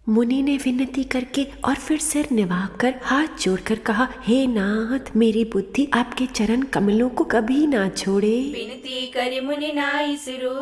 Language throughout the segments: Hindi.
मुनि ने विनती करके और फिर सिर निभाकर हाथ जोड़कर कहा, हे नाथ, मेरी बुद्धि आपके चरण कमलों को कभी ना छोड़े। विनती करि मुनि नाई सिरो,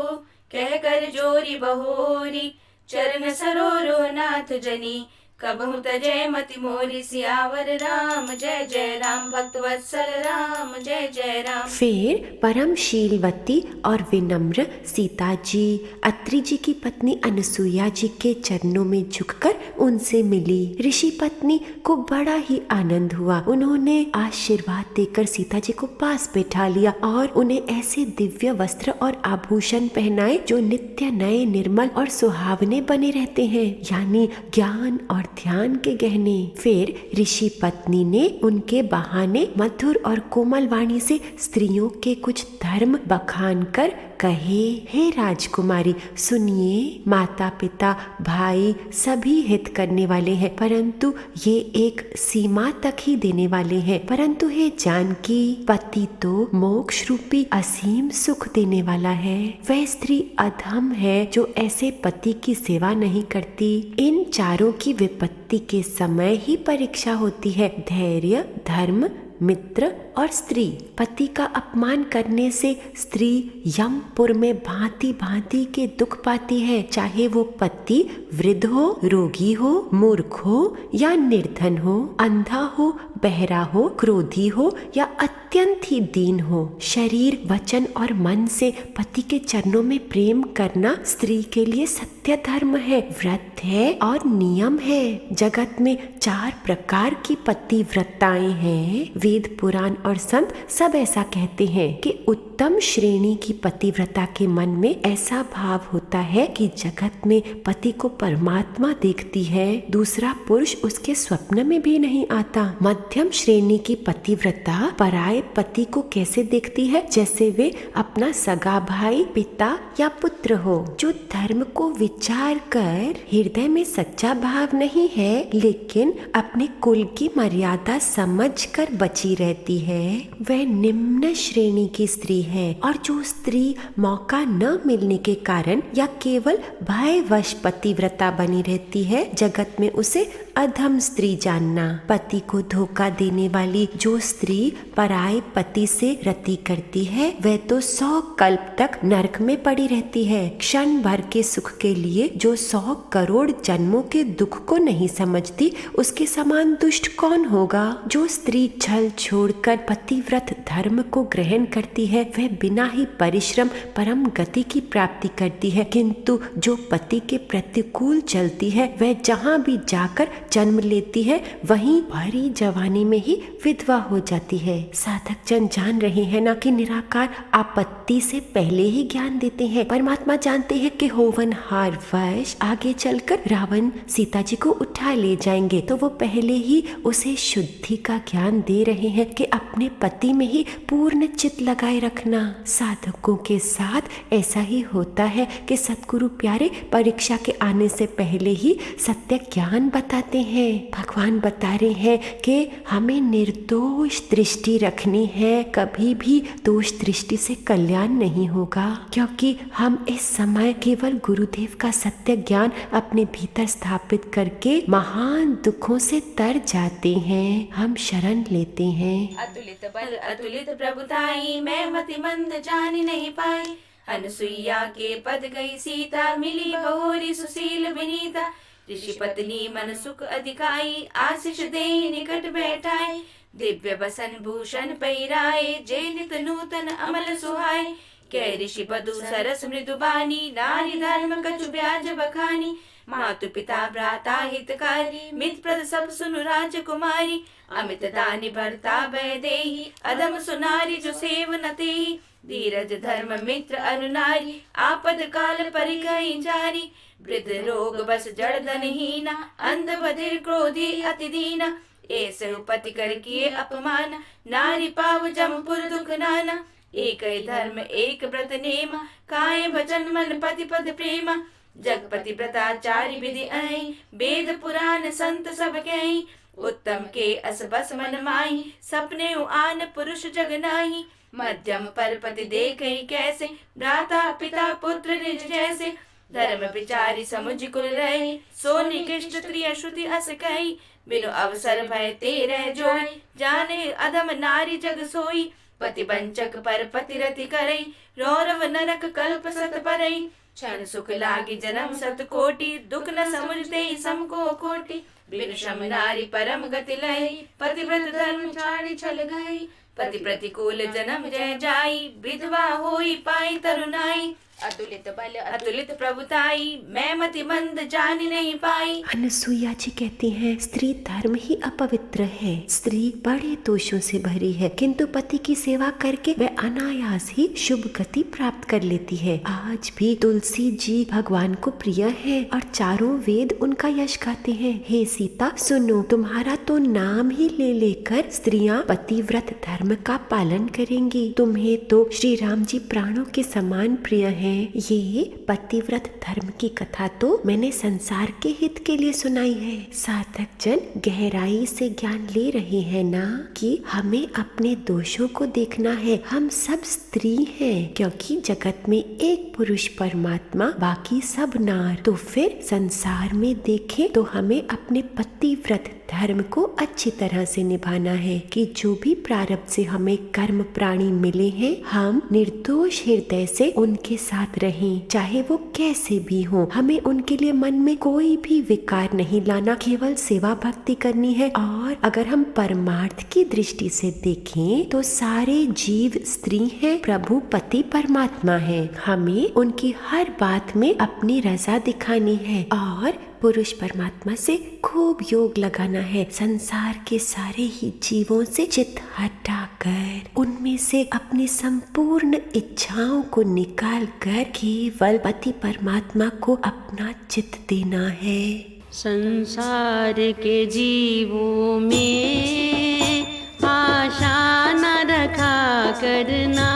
कह कर जोरी बहोरी। चरण सरोरो नाथ जनी, कबहु तजय मति मोरी। सियावर राम जय जय राम, भक्त वत्सल राम जय जय राम। फिर परम शीलवती और विनम्र सीता जी अत्रि जी की पत्नी अनसुईया जी के चरणों में झुककर उनसे मिली। ऋषि पत्नी को बड़ा ही आनंद हुआ। उन्होंने आशीर्वाद देकर सीता जी को पास बैठा लिया और उन्हें ऐसे दिव्य वस्त्र और आभूषण पहनाए जो नित्य नए, निर्मल और सुहावने बने रहते हैं, यानी ज्ञान और ध्यान के गहने। फिर ऋषि पत्नी ने उनके बहाने मधुर और कोमल वाणी से स्त्रियों के कुछ धर्म बखान कर कहे, हे राजकुमारी, सुनिए, माता पिता भाई सभी हित करने वाले हैं, परंतु ये एक सीमा तक ही देने वाले हैं। परंतु हे जानकी, पति तो मोक्ष रूपी असीम सुख देने वाला है। वह स्त्री अधम है जो ऐसे पति की सेवा नहीं करती। इन चारों की विपत्ति के समय ही परीक्षा होती है, धैर्य, धर्म, मित्र और स्त्री। पति का अपमान करने से स्त्री यमपुर में भांति भांति के दुख पाती है, चाहे वो पति वृद्ध हो, रोगी हो, मूर्ख हो या निर्धन हो, अंधा हो, बहरा हो, क्रोधी हो या अत्यंत ही दीन हो। शरीर, वचन और मन से पति के चरणों में प्रेम करना स्त्री के लिए सत्य धर्म है, व्रत है और नियम है। जगत में 4 प्रकार की पतिव्रताएं हैं। वेद, पुराण और संत सब ऐसा कहते हैं कि उत्तम श्रेणी की पतिव्रता के मन में ऐसा भाव होता है कि जगत में पति को परमात्मा देखती है, दूसरा पुरुष उसके स्वप्न में भी नहीं आता। मध्यम श्रेणी की पतिव्रता पराये पति को कैसे देखती है, जैसे वे अपना सगा भाई, पिता या पुत्र हो। जो धर्म को विचार कर हृदय में सच्चा भाव नहीं है, लेकिन अपने कुल की मर्यादा समझ कर बची रहती है, वह निम्न श्रेणी की स्त्री है। और जो स्त्री मौका न मिलने के कारण या केवल भयवश पतिव्रता बनी रहती है, जगत में उसे अधम स्त्री जानना। पति को धोखा देने वाली जो स्त्री पराये पति से रति करती है, वह तो 100 कल्प तक नरक में पड़ी रहती है। क्षण भर के सुख के लिए जो 100 करोड़ जन्मों के दुख को नहीं समझती, उसके समान दुष्ट कौन होगा। जो स्त्री छल छोड़कर पतिव्रत धर्म को ग्रहण करती है, वह बिना ही परिश्रम परम गति की प्राप्ति करती है, किंतु जो पति के प्रतिकूल चलती है, वह जहाँ भी जाकर जन्म लेती है, वहीं भरी जवानी में ही विधवा हो जाती है। साधक जन जान रहे हैं ना कि निराकार आपत्ति से पहले ही ज्ञान देते हैं। परमात्मा जानते हैं कि होवनहार वश आगे चलकर रावण सीता जी को उठा ले जाएंगे, तो वो पहले ही उसे शुद्धि का ज्ञान दे रहे हैं कि अपने पति में ही पूर्ण चित लगाए रखना। साधकों के साथ ऐसा ही होता है कि सतगुरु प्यारे परीक्षा के आने से पहले ही सत्य ज्ञान बताते हैं। भगवान बता रहे हैं कि हमें निर्दोष दृष्टि रखनी है, कभी भी दोष दृष्टि से कल्याण नहीं होगा, क्योंकि हम इस समय केवल गुरुदेव का सत्य ज्ञान अपने भीतर स्थापित करके महान दुखों से तर जाते हैं, हम शरण लेते हैं। अतुलित बल अतुलित प्रभुताई, मैं मति मंद जान नहीं पाई। अनसुईया के पद गई सीता, मिली बहोरी सुशील विनीता। ऋषि पत्नी मन सुख अधिकाई, आशीष दे निकट बैठाई। दिव्य बसन भूषण पहिराए, जे नित नूतन अमल सुहाए। कह ऋषि बधु सरस मृदुबानी, नारी धर्म कछु ब्याज बखानी। मातु पिता भ्राता हितकारी, मित प्रद सब सुनु राजकुमारी। अमित दानी भरता भय देहि, अधम सुनारी जो सेव न तेहि। धीरज धर्म मित्र अनुनारी, आपद काल परिकहि जारी। वृद्ध रोग बस जड़ धनहीना, अंध बधिर क्रोधी अति दीना। ऐसे पति कर किए अपमान, नारी पाव जमपुर दुख नाना। एक धर्म एक व्रत नेमा, काये भजन मन पति पद प्रेमा। जगपति व्रताचार्य विधि आई, वेद पुराण संत सब कहीं। उत्तम के अस बस मन माही, सपने आन पुरुष जग नाही। मध्यम पर पति देखहि कैसे, भ्राता पिता पुत्र निज जैसे। धर्म विचारी समुझ कुल रहे, सो निकृष्ट त्रिय श्रुति अस कही। बिनु अवसर भय तेरे जोई, जाने अधम नारी जग सोई। पति वंचक पर पति रति करई, रौरव नरक कल्प सत परई। क्षण सुख लागी जन्म सत कोटि, दुख न समुझते ही समको कोटि। बिनु श्रम नारी परम गति लय, पतिव्रत धर्म छाड़ी छल गई। पति प्रतिकूल जन्म जय जाई, विधवा होई पाई तरुणाई। अतुलित बल अतुलित प्रभुताई, मैं मति मंद जानी नहीं पाई। अनसुईया जी कहती हैं, स्त्री धर्म ही अपवित्र है। स्त्री बड़े दोषों से भरी है, किंतु पति की सेवा करके वह अनायास ही शुभ गति प्राप्त कर लेती है। आज भी तुलसी जी भगवान को प्रिय है और चारों वेद उनका यश गाते हैं। हे सीता सुनो, तुम्हारा तो नाम ही ले लेकर स्त्रियां पतिव्रत धर्म का पालन करेंगी। तुम्हें तो श्री राम जी प्राणों के समान प्रिय है। ये पतिव्रत धर्म की कथा तो मैंने संसार के हित के लिए सुनाई है। साधक जन गहराई से ज्ञान ले रहे हैं ना कि हमें अपने दोषों को देखना है। हम सब स्त्री हैं, क्योंकि जगत में एक पुरुष परमात्मा, बाकी सब नार। तो फिर संसार में देखें तो हमें अपने पतिव्रत धर्म को अच्छी तरह से निभाना है कि जो भी प्रारब्ध से हमें कर्म प्राणी मिले हैं, हम निर्दोष हृदय से उनके साथ रहें, चाहे वो कैसे भी हो। हमें उनके लिए मन में कोई भी विकार नहीं लाना, केवल सेवा भक्ति करनी है। और अगर हम परमार्थ की दृष्टि से देखें तो सारे जीव स्त्री हैं, प्रभु पति परमात्मा है। हमें उनकी हर बात में अपनी रजा दिखानी है और पुरुष परमात्मा से खूब योग लगाना है। संसार के सारे ही जीवों से चित्त हटाकर उनमें से अपनी संपूर्ण इच्छाओं को निकाल कर केवल पति परमात्मा को अपना चित्त देना है। संसार के जीवों में आशा न रखा करना,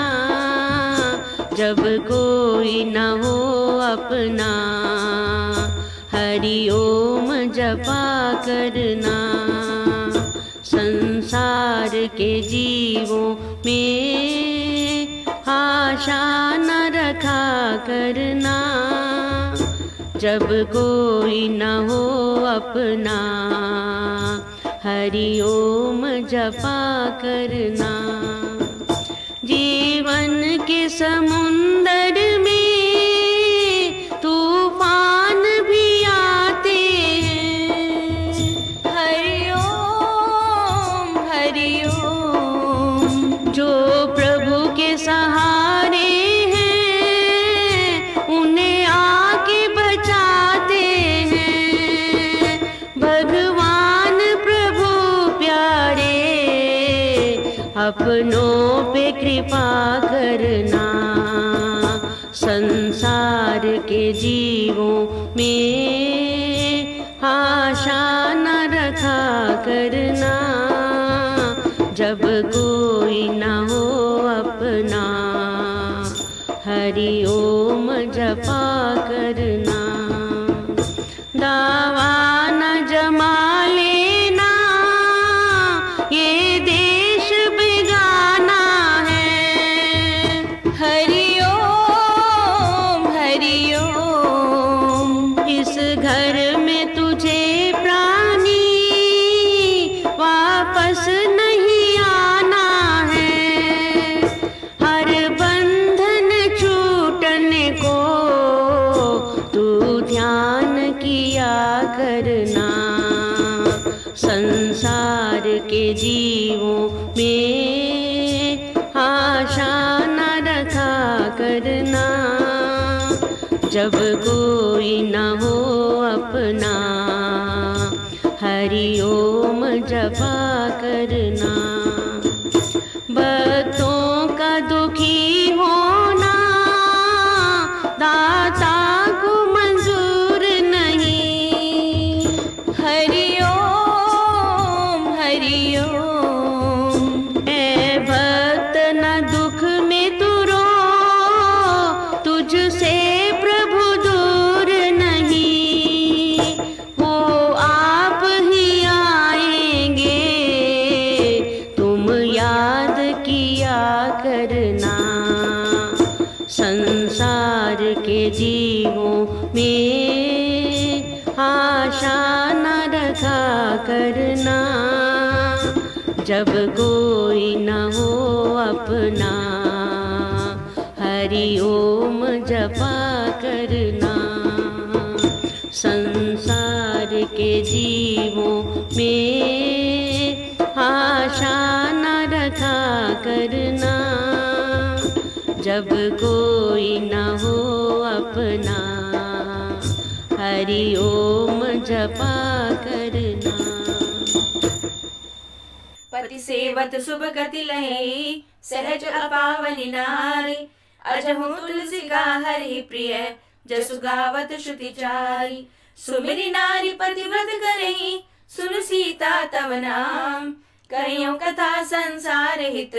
जब कोई न हो अपना हरि ओम जपा करना। संसार के जीवों में आशा न रखा करना, जब कोई न हो अपना हरि ओम जपा करना। जीवन के समुंदर में तूफान भी आते हैं, हरि ओम। जो प्रभु के सहारे हैं, उन्हें आके बचाते हैं। भगवान प्रभु प्यारे, अपनों पे कृपा करना। संसार के जीवों में आशा न रखा करना, जब कोई न हो अपना हरि ओम जपा करना। दावा न जमा लेना, ये देश बेगाना है। हरि ओम। इस घर में तुझे प्राणी वापस नहीं आना है। हर बंधन छूटने को तू ध्यान किया करना। संसार के जीवों में आशा न रखा करना, जब कोई न हो अपना हरि ओम जपा करना। भक्तों का दुखी होना दाता को मंजूर नहीं। हरि ओम। ऐ भक्त न दुख में तू रो, तुझसे प्रभु दूर नहीं। वो आप ही आएंगे, तू में आशा न रखा करना, जब कोई न हो अपना हरि ओम जपा करना। संसार के जीवों में आशा न रखा करना, जब कोई न हो अपना हरि ओम जपा करना। पति सेवत शुभ गति लहे, सहज अपावनि नारी। अजहु तुलसी का हरि प्रिय, जसु गावत श्रुति चारी। सुमिरि नारी पतिव्रत करही, सुन सीता तव नाम। कहियो कथा संसार हित,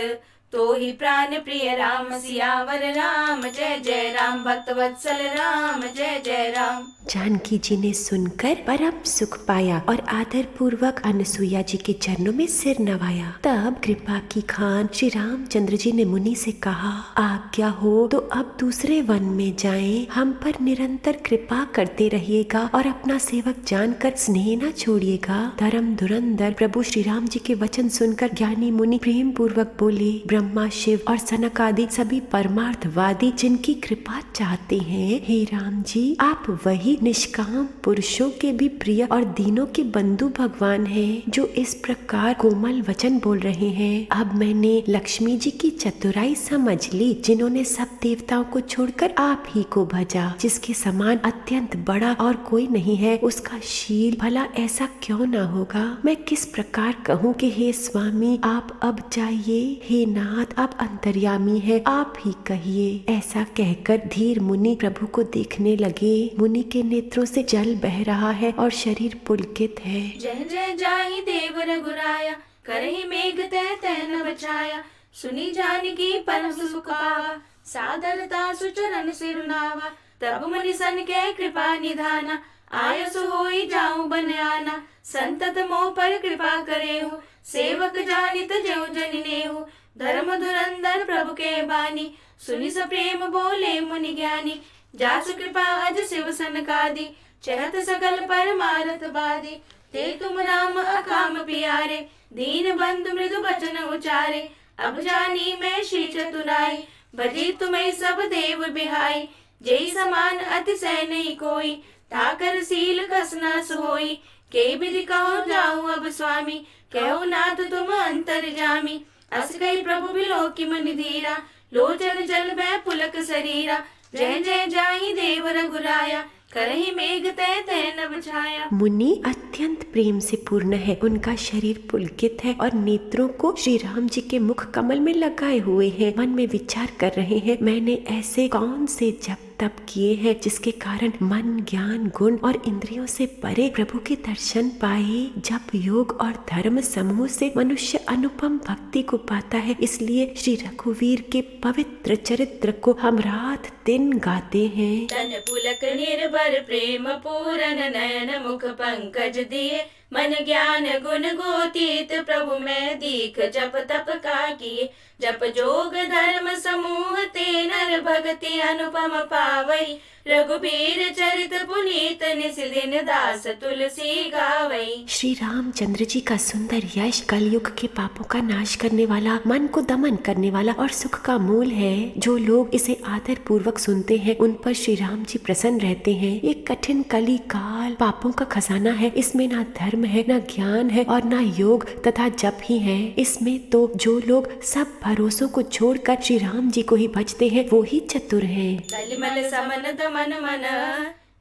तो ही प्राण प्रिय राम। सियावर राम जय जय राम, भक्त वत्सल राम जय जय राम। जानकी जी ने सुनकर परम सुख पाया और आदर पूर्वक अनसुईया जी के चरणों में सिर नवाया। तब कृपा की खान श्री रामचंद्र जी ने मुनि से कहा, आज्ञा हो तो अब दूसरे वन में जाएं। हम पर निरंतर कृपा करते रहिएगा और अपना सेवक जानकर स्नेह न छोड़िएगा। धर्म धुरंधर प्रभु श्री राम जी के वचन सुनकर ज्ञानी मुनि प्रेम पूर्वक बोले, ब्रह्मा शिव और सनक आदि सभी परमार्थवादी जिनकी कृपा चाहते हैं, हे राम जी आप वही निष्काम पुरुषों के भी प्रिय और दीनों के बंधु भगवान हैं, जो इस प्रकार कोमल वचन बोल रहे हैं। अब मैंने लक्ष्मी जी की चतुराई समझ ली, जिन्होंने सब देवताओं को छोड़कर आप ही को भजा। जिसके समान अत्यंत बड़ा और कोई नहीं है, उसका शील भला ऐसा क्यों ना होगा। मैं किस प्रकार कहूँ कि हे स्वामी आप अब जाइए, हे नाथ आप अंतर्यामी है, आप ही कहिए। ऐसा कहकर धीर मुनि प्रभु को देखने लगे। मुनि के नेत्रों से जल बह रहा है और शरीर पुलकित है। जय जय जाहि देव रघुराया, करहि मेघ तह तह न बचाया। सुनी जानकी परम सुख पावा, सादरता सुचरण सिरुनावा। तब मुनि सन के कृपा निधाना, आयस होई जाऊं बन आना। संतत मोह पर कृपा करे हो, सेवक जानित जो जन नेहु। धर्म धुरंधर प्रभु के बानी, सुनि सप्रेम बोले मुनि ज्ञानी। जासु कृपा अज शिव सनकादि, चहत सकल परमारथ बादी। ते तुम राम अकाम प्यारे, दीन बंधु मृदु बचन उचारे। अब जानी मैं श्री चतुराई, भजी तुम्हें सब देव बिहाई। जय समान अतिशय नहीं कोई, ताकर सील कसना सोई। के विधि कहो जाऊं अब स्वामी, कहो नाथ तुम अंतर्जामी। अस कई प्रभु बिलो की मन धीरा, लोचन जल भय पुलक शरीरा। जय जय जाहि देव रघुराया, करहि मेघ तह तह न बचाया। मुनि अत्यंत प्रेम से पूर्ण है, उनका शरीर पुलकित है और नेत्रों को श्री राम जी के मुख कमल में लगाए हुए हैं। मन में विचार कर रहे हैं, मैंने ऐसे कौन से जप तप किए हैं जिसके कारण मन ज्ञान गुण और इंद्रियों से परे प्रभु के दर्शन पाए। जप योग और धर्म समूह से मनुष्य अनुपम भक्ति को पाता है। इसलिए श्री रघुवीर के पवित्र चरित्र को हम रात दिन गाते हैं। तन पुलक निर्भर प्रेम पूरन, नयन मुख पंकज दिए। मन ज्ञान गुण गोतीत प्रभु में दीख, जप तप का किए। जप जोग धर्म समूह, ते नर भगति अनुपम पावई। रघुबीर चरित पुनीत, निस दिन दास तुलसी गावई। श्री रामचंद्र जी का सुंदर यश कलयुग के पापों का नाश करने वाला, मन को दमन करने वाला और सुख का मूल है। जो लोग इसे आदर पूर्वक सुनते हैं, उन पर श्री राम जी प्रसन्न रहते हैं। ये कठिन कली काल पापों का खजाना है। इसमें ना धर्म है, ना ज्ञान है और ना योग तथा जप ही है। इसमें तो जो लोग सब भरोसों को छोड़कर श्री राम जी को ही भजते हैं, वो ही चतुर हैं। कलिमल समन दमन मन,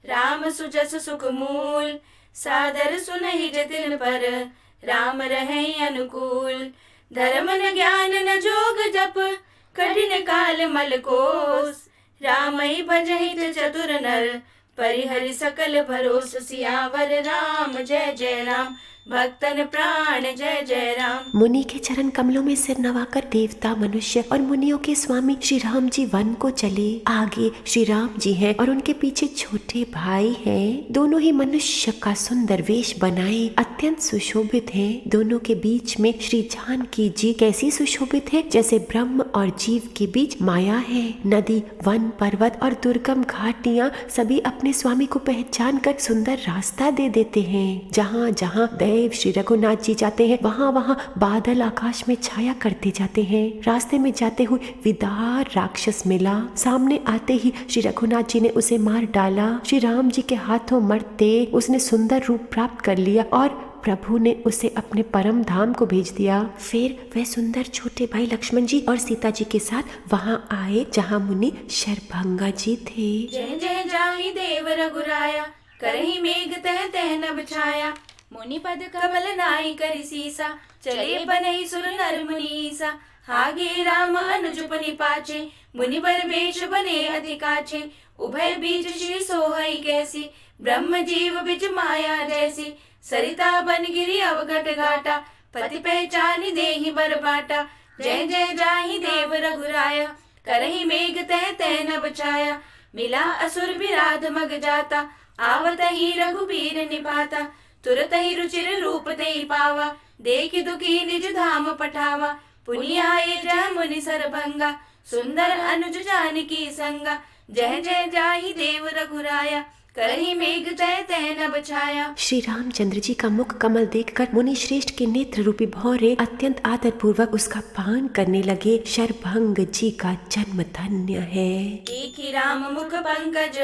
राम सुजस सुख मूल। सादर सुनहि जतिन पर, राम रहे अनुकूल। धर्म न ज्ञान न जोग जप, कठिन काल मल कोस। राम ही भजहित चतुर नर, परिहरि सकल भरोस। सियावर राम जय जय राम, भक्तन प्राण जय जय राम। मुनि के चरण कमलों में सिर नवाकर देवता, मनुष्य और मुनियों के स्वामी श्री राम जी वन को चले। आगे श्री राम जी हैं और उनके पीछे छोटे भाई हैं। दोनों ही मनुष्य का सुंदर वेश बनाए अत्यंत सुशोभित हैं। दोनों के बीच में श्री जानकी जी कैसी सुशोभित है, जैसे ब्रह्म और जीव के बीच माया है। नदी, वन, पर्वत और दुर्गम घाटियां सभी अपने स्वामी को पहचान कर सुंदर रास्ता दे देते हैं। जहाँ जहाँ दैव श्री रघुनाथ जी जाते हैं वहाँ वहाँ बादल आकाश में छाया करते जाते हैं। रास्ते में जाते हुए विदार राक्षस मिला। सामने आते ही श्री रघुनाथ जी ने उसे मार डाला। श्री राम जी के हाथों मरते उसने सुंदर रूप प्राप्त कर लिया और प्रभु ने उसे अपने परम धाम को भेज दिया। फिर वह सुंदर छोटे भाई लक्ष्मण जी और सीता जी के साथ वहाँ आए जहाँ मुनि शरभंगा जी थे। जय जय जाहि देव रघुराया, करहि मेघ तह तह नभ छाया। मुनि पद कमल नाई करि सीसा, चले बनहि सुर नर मुनीसा। हागे राम अनुज पुनि पाछे, मुनि बर वेश बने अति काछे। उभय बीच श्री सोहई कैसी, ब्रह्म जीव बिच माया जैसी। सरिता बन गिरि अवघट घाटा, पति पहचानि देहि बर बाटा। जय जय जाहि देव रघुराया, करहि मेघ तह तह नभ छाया। मिला असुर विराध मग जाता, आवत ही रघुबीर निभाता। तुरत ही रुचिर रूप तेहि पावा, देखि दुखी निज धाम पठावा। पुनि आए जय मुनि सरभंगा, सुंदर अनुज जानकी संगा। जय जय जाहि देव रघुराया, करहि मेघ तह तह नभ छाया। श्री रामचंद्र जी का मुख कमल देखकर मुनि श्रेष्ठ के नेत्र रूपी भौरे अत्यंत आदर पूर्वक उसका पान करने लगे। शरभंग जी का जन्म धन्य है। देखि राम मुख पंकज,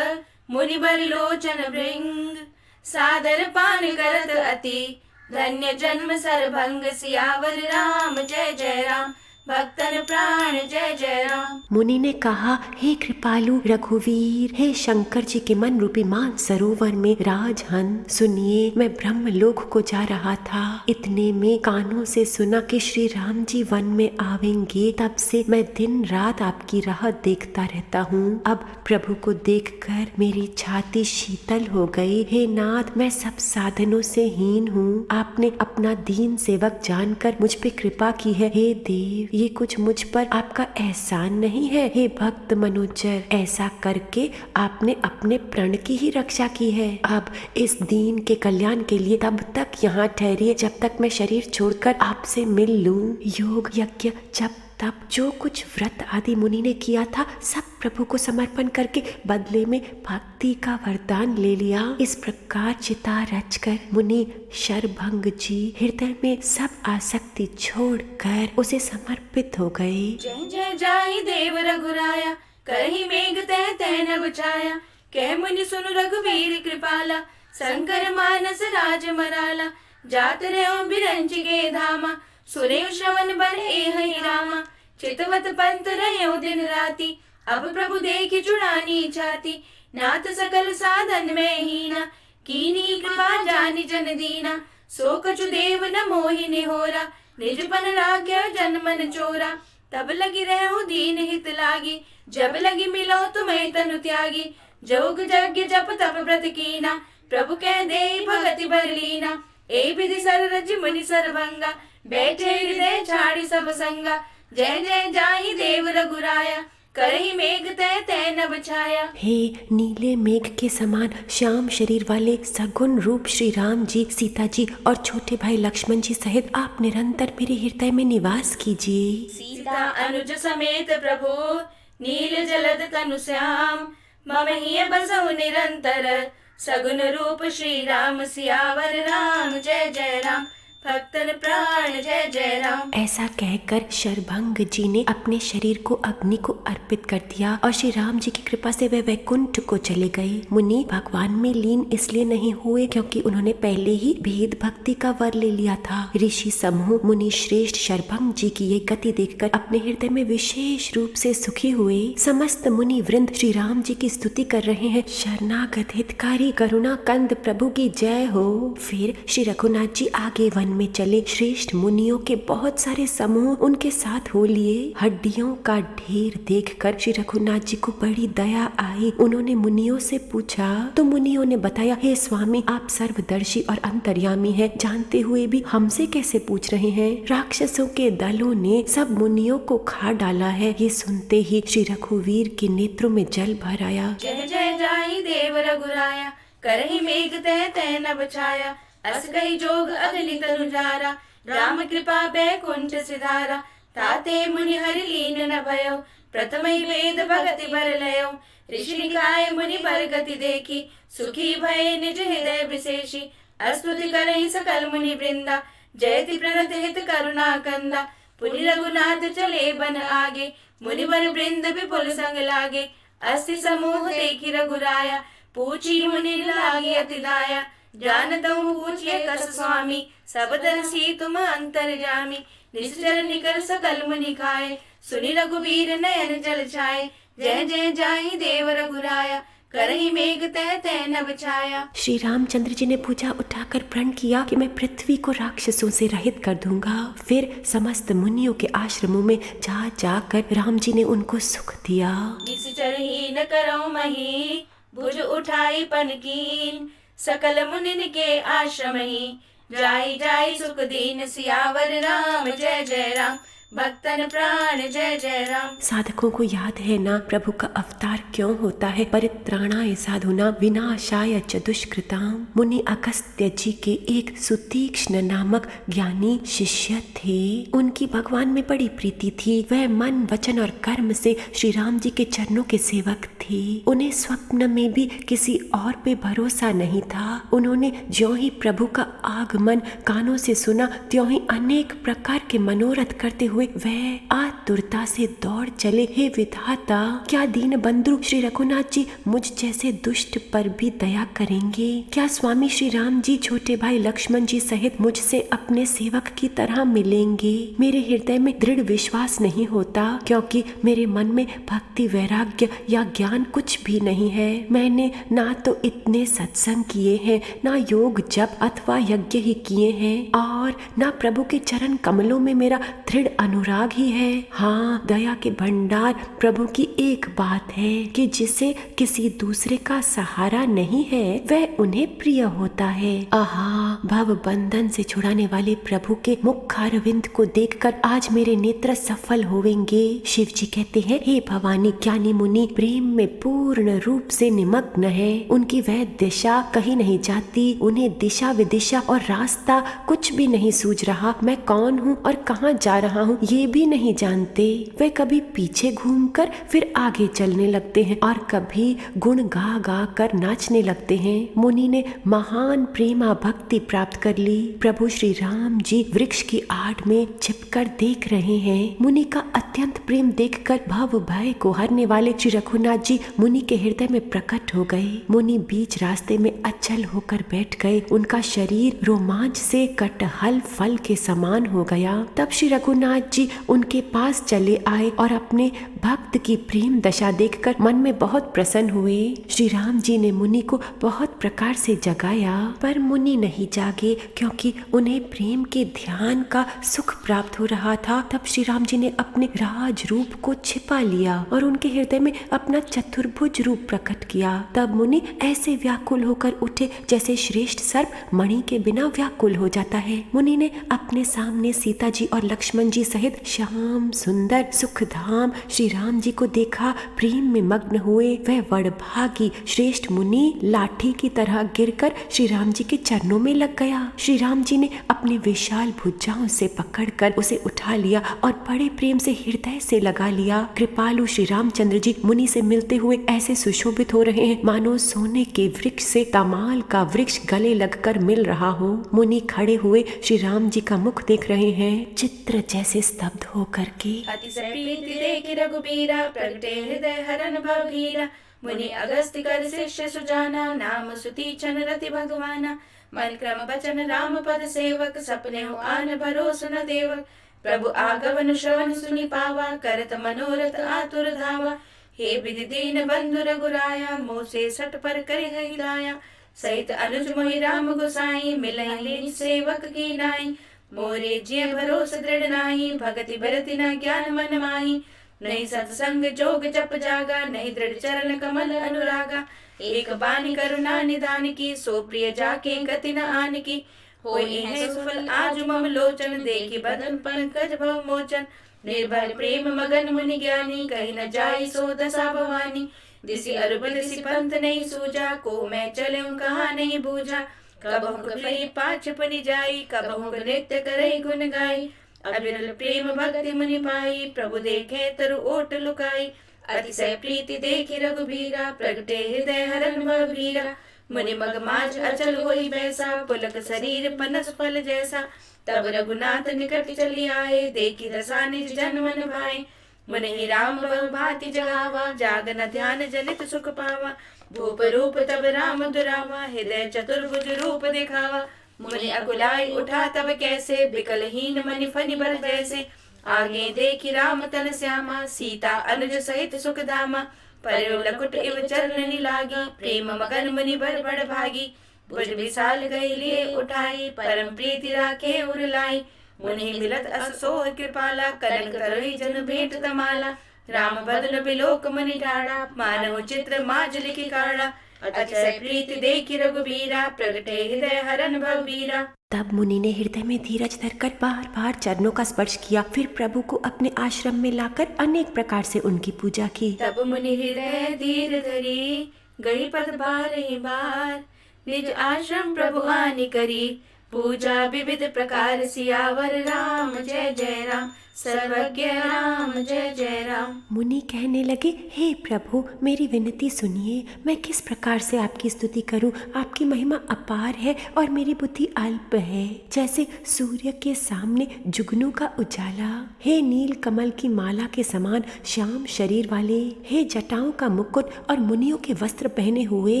मुनि बर लोचन भृंग। सादर पान करत अति, धन्य जन्म सरभंग। सियावर राम जय जय राम, भक्तन प्राण जय जय राम। मुनि ने कहा, हे कृपालु रघुवीर, हे शंकर जी के मन रूपी मान सरोवर में राजहंस, सुनिए मैं ब्रह्मलोक को जा रहा था। इतने में कानों से सुना कि श्री राम जी वन में आवेंगे। तब से मैं दिन रात आपकी राह देखता रहता हूँ। अब प्रभु को देखकर मेरी छाती शीतल हो गई। हे नाथ, मैं सब साधनों से हीन हूँ। आपने अपना दीन सेवक जानकर मुझ पे कृपा की है। हे देव, ये कुछ मुझ पर आपका एहसान नहीं है। हे भक्त मनोजर, ऐसा करके आपने अपने प्राण की ही रक्षा की है। अब इस दीन के कल्याण के लिए तब तक यहाँ ठहरिए जब तक मैं शरीर छोड़कर आपसे मिल लूं। योग यज्ञ जब तब जो कुछ व्रत आदि मुनि ने किया था सब प्रभु को समर्पण करके बदले में भक्ति का वरदान ले लिया। इस प्रकार चिता रचकर मुनि शरभंग जी हृदय में सब आसक्ति छोड़कर उसे समर्पित हो गए। जय जय जाहि देव रघुराया, करहि मेघ तह तह नभ छाया। कह मुनि सुनु रघुवीर कृपाला, शंकर मानस राज मराला। जात रहो बिरंच के धामा, सुरेव श्रवण बन एहि रामा। चितवत पंत रहो दिन राति, अब प्रभु देखि चुड़ानी छाती। नाथ सकल साधन में हीना, कीनी कृपा जानि जन दीना। सो कछु देव न मोहि निहोरा, निजपन राख्या जन मन चोरा। तब लगी रहो दीन हित लागी, जब लगी मिलो तुम्हें तनु त्यागी। जोग यज्ञ जप तप व्रत कीना, प्रभु कह दे भगति बर लीना। ए विधि सर रज मुनि सरभंगा, बैठे हृदय छाड़ी सब संगा। जय जय जाहि देव रघुराया, करहि मेघ तह तह नभ छाया। हे नीले मेघ के समान श्याम शरीर वाले सगुण रूप श्री राम जी, सीता जी और छोटे भाई लक्ष्मण जी सहित आप निरंतर मेरे हृदय में निवास कीजिए। सीता अनुज समेत प्रभु, नील जलद तनु श्याम। मम हिय बसहु निरंतर, सगुन रूप श्री राम। सियावर राम जय जय राम, भक्तन प्राण जय जय राम। ऐसा कहकर शरभंग जी ने अपने शरीर को अग्नि को अर्पित कर दिया और श्री राम जी की कृपा से वे वैकुंठ को चले गए। मुनि भगवान में लीन इसलिए नहीं हुए क्योंकि उन्होंने पहले ही भेद भक्ति का वर ले लिया था। ऋषि समूह मुनि श्रेष्ठ शरभंग जी की ये गति देखकर अपने हृदय में विशेष रूप से सुखी हुए। समस्त मुनि वृंद श्री राम जी की स्तुति कर रहे हैं। शरणागत हितकारी करुणा कंद प्रभु की जय हो। फिर श्री रघुनाथ जी आगे वन में चले श्रेष्ठ मुनियों के बहुत सारे समूह उनके साथ हो लिए। हड्डियों का ढेर देखकर श्री रघुनाथ जी को बड़ी दया आई। उन्होंने मुनियों से पूछा तो मुनियों ने बताया, हे स्वामी, आप सर्वदर्शी और अंतर्यामी हैं, जानते हुए भी हमसे कैसे पूछ रहे हैं? राक्षसों के दलों ने सब मुनियों को खा डाला है। ये सुनते ही श्री रघुवीर के नेत्रों में जल भर आया। जय जय जाई देव रघुराया, करहि मेघ तह तह न बचाया। अस कहि जोग अगली तनु जारा, राम कृपा बैकुंठ सिधारा। ताते मुनि हरि लीन न भयो, प्रथम ही वेद भगति बर लयो। ऋषि निकाय मुनि बर गति देखी, सुखी भय निज हृदय विशेषी। स्तुति करहि सकल मुनि वृंदा, जयति प्रणत हित करुणा कंदा। पुनि रघुनाथ चले बन आगे, मुनि वर वृंद विपुल संग लागे। अस्ति समूह देखी रघुराया, पूछी मुनि लागे अति दाया। जानतहु पूछिए कस स्वामी, सब दर्शी तुम अंतर्यामी। निश्चर निकर सकल मुनि खाए, सुनि रघुबीर नयन जल छाए। जय जय जाहि देव रघुराया, करहि मेघ तह तह न बचाया। श्री रामचंद्र जी ने भुजा उठाकर प्रण किया कि मैं पृथ्वी को राक्षसों से रहित कर दूंगा। फिर समस्त मुनियों के आश्रमों में जा जाकर राम जी ने उनको सुख दिया। निश्चर ही न करो मही, भुज उठाई पन कीन। सकल मुनिन के आश्रम ही, जाई जाई सुख दीन। सियावर राम जय जय राम, भक्तन प्राण जय जय राम। साधकों को याद है ना प्रभु का अवतार क्यों होता है? परित्राणाय साधुना विनाशाय च दुष्कृताम। मुनि अगस्त्य जी के एक सुतीक्ष्ण नामक ज्ञानी शिष्य थे। उनकी भगवान में बड़ी प्रीति थी। वह मन वचन और कर्म से श्री राम जी के चरणों के सेवक थे। उन्हें स्वप्न में भी किसी और पे भरोसा नहीं था। उन्होंने ज्यों ही प्रभु का आगमन कानों से सुना, त्यों ही अनेक प्रकार के मनोरथ करते हुए वह आतुरता से दौड़ चले। हे विधाता, क्या दीन बंधु श्री रघुनाथ जी मुझ जैसे दुष्ट पर भी दया करेंगे? क्या स्वामी श्री राम जी छोटे भाई लक्ष्मण जी सहित मुझसे अपने सेवक की तरह मिलेंगे? मेरे हृदय में दृढ़ विश्वास नहीं होता, क्योंकि मेरे मन में भक्ति, वैराग्य या ज्ञान कुछ भी नहीं है। मैंने ना तो इतने सत्संग किए हैं, ना योग जप अथवा यज्ञ ही किए हैं, और ना प्रभु के चरण कमलों में मेरा दृढ़ अनुराग ही है। हाँ, दया के भंडार प्रभु की एक बात है कि जिसे किसी दूसरे का सहारा नहीं है वह उन्हें प्रिय होता है। आहा, भव बंधन से छुड़ाने वाले प्रभु के मुखारविंद को देखकर आज मेरे नेत्र सफल होवेंगे। शिव जी कहते हैं, हे भवानी, ज्ञानी मुनि प्रेम में पूर्ण रूप से निमग्न है। उनकी वह दिशा कहीं नहीं जाती। उन्हें दिशा विदिशा और रास्ता कुछ भी नहीं सूझ रहा। मैं कौन हूँ और कहाँ जा रहा हूँ ये भी नहीं जानते। वे कभी पीछे घूमकर फिर आगे चलने लगते हैं और कभी गुण गा गा कर नाचने लगते हैं। मुनि ने महान प्रेमा भक्ति प्राप्त कर ली। प्रभु श्री राम जी वृक्ष की आड़ में छिपकर देख रहे हैं। मुनि का अत्यंत प्रेम देखकर भव भय को हरने वाले श्री रघुनाथ जी मुनि के हृदय में प्रकट हो गए। मुनि बीच रास्ते में अचल होकर बैठ गए। उनका शरीर रोमांच से कटहल फल के समान हो गया। तब श्री रघुनाथ जी उनके पास चले आए और अपने भक्त की प्रेम दशा देखकर मन में बहुत प्रसन्न हुए। श्री राम जी ने मुनि को बहुत प्रकार से जगाया, पर मुनि नहीं जागे, क्योंकि उन्हें प्रेम के ध्यान का सुख प्राप्त हो रहा था। तब श्री राम जी ने अपने राज रूप को छिपा लिया और उनके हृदय में अपना चतुर्भुज रूप प्रकट किया। तब मुनि ऐसे व्याकुल होकर उठे जैसे श्रेष्ठ सर्प मणि के बिना व्याकुल हो जाता है। मुनि ने अपने सामने सीता जी और लक्ष्मण जी सहित श्याम सुंदर सुखधाम श्री राम जी को देखा। प्रेम में मग्न हुए। वह वडभागी श्रेष्ठ मुनि लाठी की तरह गिरकर श्री राम जी के चरणों में लग गया। श्री राम जी ने अपने विशाल भुजाओं से पकड़कर उसे उठा लिया और बड़े प्रेम से हृदय से लगा लिया। कृपालु श्री रामचंद्र जी मुनि से मिलते हुए ऐसे सुशोभित हो रहे हैं मानो सोने के वृक्ष से तमाल का वृक्ष गले लगकर मिल रहा हो। मुनि खड़े हुए श्री राम जी का मुख देख रहे हैं, चित्र जैसे स्तब्ध होकर के। अति प्रीति देखि रघुबीरा, प्रगटे हृदय हरन भवघीरा। मुनि अगस्त्य कर शिष्य सुजाना, नाम सुतीक्षण रति भगवाना। मन क्रम बचन राम पद सेवक, सपने हो आन भरोस न देवक। प्रभु आगमन श्रवण सुनि पावा, करत मनोरथ आतुर धावा। हे विधि दीन बंधु रघुराया, मोह से सट पर करे हिलाया। सहित अनुज मोहि राम गोसाई, मिलहि लीन सेवक की नाई। मोरे जिय भरोस दृढ़ नाही, भगति बरति न ज्ञान मन माही। नहीं सत्संग जोग जप जागा, नहीं दृढ़ चरण कमल अनुरागा। एक बानी करुणा निधान की, सो प्रिय जाके गति न आन की। होई है सुफल आज मम लोचन, देखी बदन पंकज भव मोचन। निर्भय प्रेम मगन मुनि ज्ञानी, कहीं न जाई सो दशा भवानी। दिसि अरब दिसि पंथ नहीं सूझा, को मैं चले कहाँ नहीं बूझा। कबहुक फिरी पाछ पनि जाई, कबहुक नृत्य करे गुण गाई। अविरल प्रेम भक्ति मुनि पाई, प्रभु देखे तरु ओट लुकाई। अतिशय प्रीति देखी रघुबीरा, प्रगटे हृदय हरन भव भीरा। मुनि मग माज अचल होई बैसा, पुलक शरीर पनस फल जैसा। तब रघुनाथ निकट चली आए, देखी दशा निज जन मन भाए। मुनि ही राम बहु भांति जगावा, जागन ध्यान जनित सुख पावा। भूप रूप तब राम दुरावा, हृदय चतुर्भुज रूप दिखावा। मुनि अकुलाई उठा तब कैसे, बिकलहीन मनि फनि बर जैसे। आगे देखी राम तन श्यामा, सीता अनुज सहित सुख धामा। पर लकुट इव चरणनि लागी, प्रेम मगन मुनि बर बड़ भागी। भुज विशाल गई लिए उठाई, परम प्रीति राखे उर लाई। मुनि मिलत अस सोह कृपाला, कनक तरई जन भेंट तमाला। राम बदन बिलोक मनि ठाड़ा, मानव चित्र माज लिखि काढ़ा। अतिशय प्रीति देखी रघुबीरा, प्रगटे हृदय हरन भव बीरा। तब मुनि ने हृदय में धीरज धरकर बार बार चरणों का स्पर्श किया, फिर प्रभु को अपने आश्रम में लाकर अनेक प्रकार से उनकी पूजा की। तब मुनि हृदय धीर धरी, गई पद बारहि बार। निज आश्रम प्रभु आनि करी, पूजा विविध प्रकार। सियावर राम जय जय राम, सर्वज्ञ राम जय जय राम। मुनि कहने लगे, हे प्रभु मेरी विनती सुनिए, मैं किस प्रकार से आपकी स्तुति करूं। आपकी महिमा अपार है और मेरी बुद्धि अल्प है, जैसे सूर्य के सामने जुगनू का उजाला। हे नील कमल की माला के समान श्याम शरीर वाले, हे जटाओं का मुकुट और मुनियों के वस्त्र पहने हुए,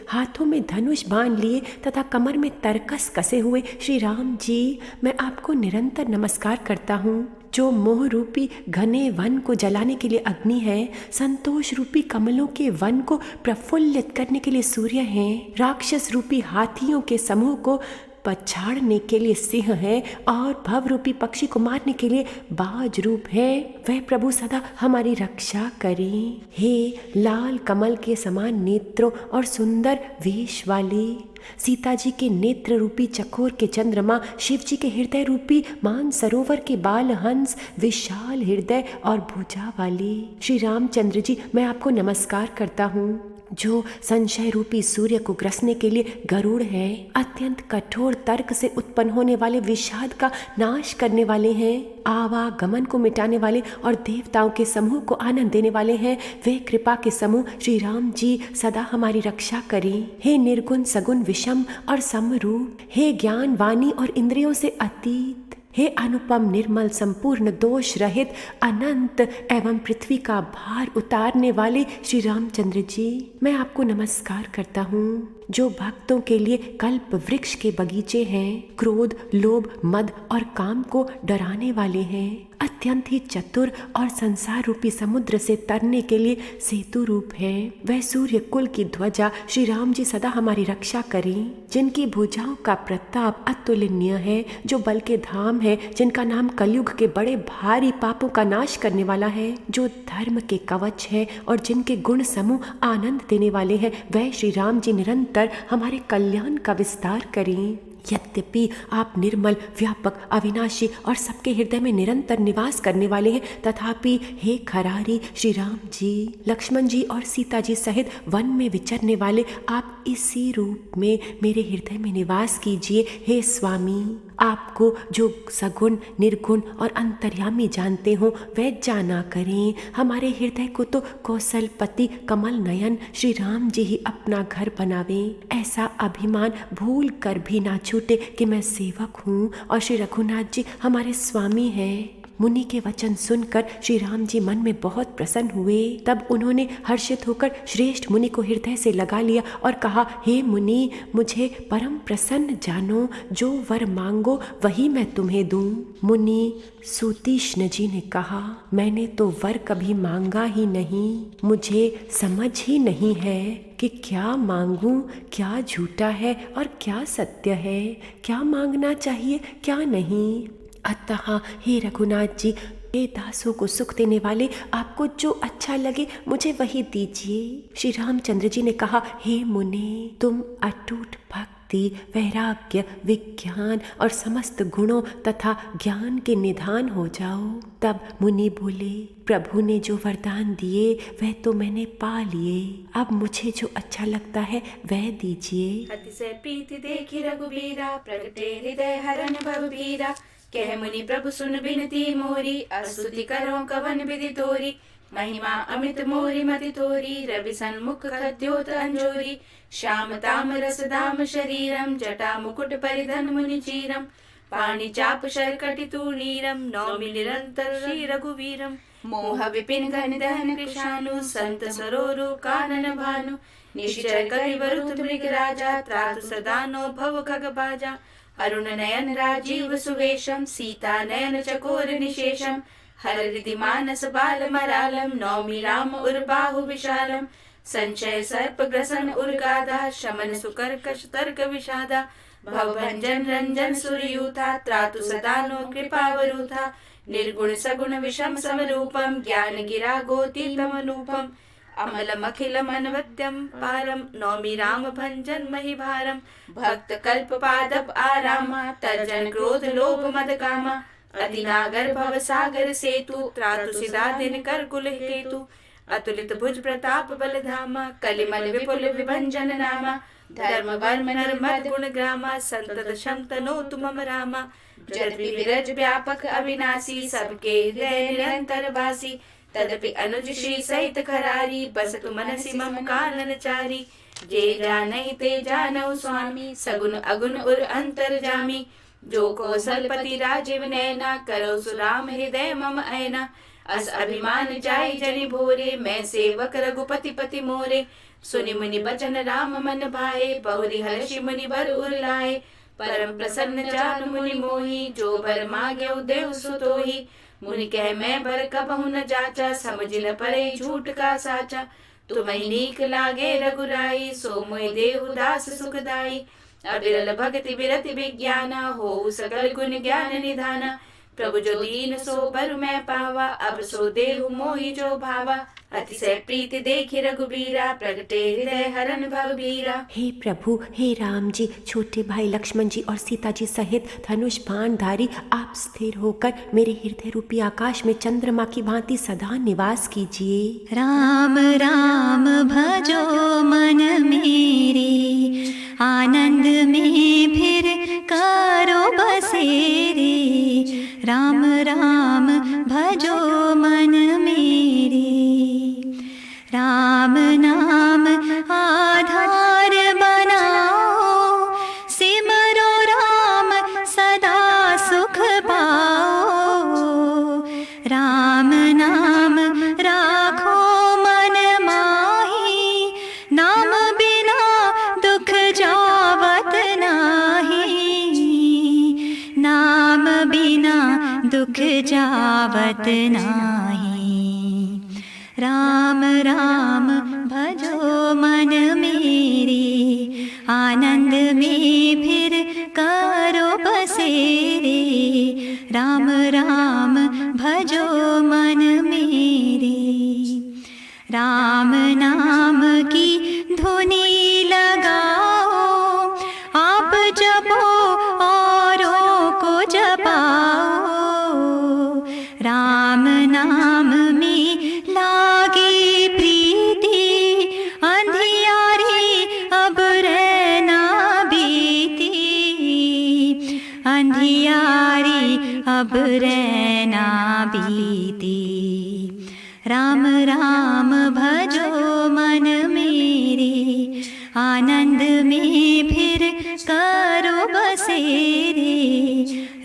हाथों में धनुष बांध लिए तथा कमर में तरकस कसे हुए श्री राम जी, मैं आपको निरंतर नमस्कार करता हूँ। जो मोह रूपी घने वन को जलाने के लिए अग्नि है, संतोष रूपी कमलों के वन को प्रफुल्लित करने के लिए सूर्य हैं, राक्षस रूपी हाथियों के समूह को पछाड़ने के लिए सिंह है और भव रूपी पक्षी को मारने के लिए बाज रूप है, वह प्रभु सदा हमारी रक्षा करें। हे लाल कमल के समान नेत्रों और सुंदर वेश वाले, सीता जी के नेत्र रूपी चकोर के चंद्रमा, शिव जी के हृदय रूपी मान सरोवर के बाल हंस, विशाल हृदय और भुजा वाले श्री रामचंद्र जी, मैं आपको नमस्कार करता हूँ। जो संशय रूपी सूर्य को ग्रसने के लिए गरुड़ है, अत्यंत कठोर तर्क से उत्पन्न होने वाले विषाद का नाश करने वाले हैं, आवागमन को मिटाने वाले और देवताओं के समूह को आनंद देने वाले हैं, वे कृपा के समूह श्री राम जी सदा हमारी रक्षा करें। हे निर्गुण सगुण विषम और समरूप, हे ज्ञान वाणी और इंद्रियों से अतीत, हे अनुपम निर्मल संपूर्ण दोष रहित अनंत एवं पृथ्वी का भार उतारने वाले श्री रामचंद्र जी, मैं आपको नमस्कार करता हूँ। जो भक्तों के लिए कल्प वृक्ष के बगीचे हैं, क्रोध लोभ मद और काम को डराने वाले हैं, अत्यंत ही चतुर और संसार रूपी समुद्र से तरने के लिए सेतु रूप है, वह सूर्य कुल की ध्वजा श्री राम जी सदा हमारी रक्षा करें। जिनकी भुजाओं का प्रताप अतुलनीय है, जो बल के धाम है, जिनका नाम कलयुग के बड़े भारी पापों का नाश करने वाला है, जो धर्म के कवच है और जिनके गुण समूह आनंद देने वाले हैं, वह श्री राम जी निरंतर हमारे कल्याण का विस्तार करें। यद्यपि आप निर्मल व्यापक अविनाशी और सबके हृदय में निरंतर निवास करने वाले हैं, तथापि हे खरारी श्री राम जी, लक्ष्मण जी और सीता जी सहित वन में विचरने वाले, आप इसी रूप में मेरे हृदय में निवास कीजिए। हे स्वामी, आपको जो सगुण निर्गुण और अंतर्यामी जानते हो वह जाना करें। हमारे हृदय को तो कौशलपति कमल नयन श्री राम जी ही अपना घर बनावें। ऐसा अभिमान भूल कर भी ना छूटे कि मैं सेवक हूँ और श्री रघुनाथ जी हमारे स्वामी हैं। मुनि के वचन सुनकर श्री राम जी मन में बहुत प्रसन्न हुए। तब उन्होंने हर्षित होकर श्रेष्ठ मुनि को हृदय से लगा लिया और कहा, हे मुनि, मुझे परम प्रसन्न जानो, जो वर मांगो वही मैं तुम्हें दूं। मुनि सूतीष्ण जी ने कहा, मैंने तो वर कभी मांगा ही नहीं, मुझे समझ ही नहीं है कि क्या मांगूं, क्या झूठा है और क्या सत्य है, क्या मांगना चाहिए क्या नहीं। अतः हे रघुनाथ जी, हे दासों को सुख देने वाले, आपको जो अच्छा लगे मुझे वही दीजिए। श्री रामचंद्र जी ने कहा, हे मुनि, तुम अटूट भक्ति, वैराग्य, विज्ञान और समस्त गुणों तथा ज्ञान के निधान हो जाओ। तब मुनि बोले, प्रभु ने जो वरदान दिए वह तो मैंने पा लिए, अब मुझे जो अच्छा लगता है वह दीजिए। अतिशय प्रीति देखी रघुबीरा, प्रगटे हृदय हरन भव भीरा। कह मुनि प्रभु सुन बिनती मोरी, अस्तुति करो कवन विधि तोरी। महिमा अमित मोरी मति तोरी, रवि सन्मुख खद्योत अंजोरी। श्याम ताम रस धाम शरीरम, जटा मुकुट परिधन मुनि चीरम। पाणि चाप शरकटि तूणीरम, नौमि निरंतर श्री रघुवीरम। मोह विपिन घन दहन कृशानु, संत सरोरु कानन भानु। निश्चर करि वरुत मृग राजा, त्रातु सदानो भव खग बाजा। अरुण नयन राजीव सुवेशम, सीता नयन चकोर निशेषम। हर हृदि मानस बाल मरालम, नौमि राम उर्बाहु विशालम। संचय सर्प ग्रसन उर्गाधा, शमन सुकर्कश तर्क विषादा। भवभंजन रंजन सुरयूथा, त्रातु सदानो कृपावरूथा। निर्गुण सगुण विषम समरूपम, ज्ञान गिरा गोतीतमनूपम। अमलम अखिलम अनवद्यम पारम, नौमि राम भंजन महिभारम। भक्त कल्प पादप आरामा, तर्जन क्रोध लोभ मद कामा। अतिनागर भव सागर सेतु, त्रातु सिदा दिन कर कुल हेतु। अतुलित भुज प्रताप बल धामा, कलिमल विपुल विभंजन नामा। धर्म वर्म नर्मद गुण ग्रामा, संतत शंतनो तुमम रामा। जदपि विरज व्यापक अविनाशी, सबके हृदय निरंतर वासी। तदपि अनुज श्री सहित खरारी, बसतु मनसि मम कानन चारी। जे जानहि ते जानौ स्वामी, सगुन अगुन उर अंतर जामी। जो कौशलपति राजीव नैना, करो सुराम हृदय मम ऐना। अस अभिमान जाई जनि भोरे, मैं सेवक रघुपति पति मोरे। सुनि मुनि बचन राम मन भाए, बहुरि हर्षि मुनि बर उर लाए। परम प्रसन्न जान मुनि मोहि, जो बर माग्यौ देव सुतोहि। मुनि कह मैं बर कबहु न जाचा, समझ न परे झूठ का साचा। तुम्हें नीक लागे रघुराई, सो मोहि देहु दास सुखदाई। अविरल भक्ति विरति विज्ञाना, हो सकल गुण ज्ञान निधाना। प्रभु जो दीन सो बर मैं पावा, अब सो देहु मोहि जो भावा। अतिशय प्रीति देखि रघुबीरा, प्रगटे हृदय हरन भव भीरा। हे प्रभु, हे राम जी, छोटे भाई लक्ष्मण जी और सीता जी सहित धनुष बाणधारी, आप स्थिर होकर मेरे हृदय रूपी आकाश में चंद्रमा की भांति सदा निवास कीजिए। राम राम भजो मन मेरे, आनंद में फिर करो बसेरे। राम राम भजो मन मेरे, राम नाम आधार बनाओ। सिमरो राम सदा सुख पाओ। राम नाम राखो मन माही, नाम बिना दुख जावत नाही। नाम बिना दुख जावत नाही। राम राम भजो मन मेरे, आनंद में फिर करो बसेरे। राम राम भजो मन मेरे, राम नाम की धुनी लगाओ। आप जपो औरों को जपाओ। राम नाम में लागे प्रीति, अंधियारी अब रहना बीती। अंधियारी अब रहना बीती। राम राम भजो मन मेरे, आनंद में फिर करो बसेरे।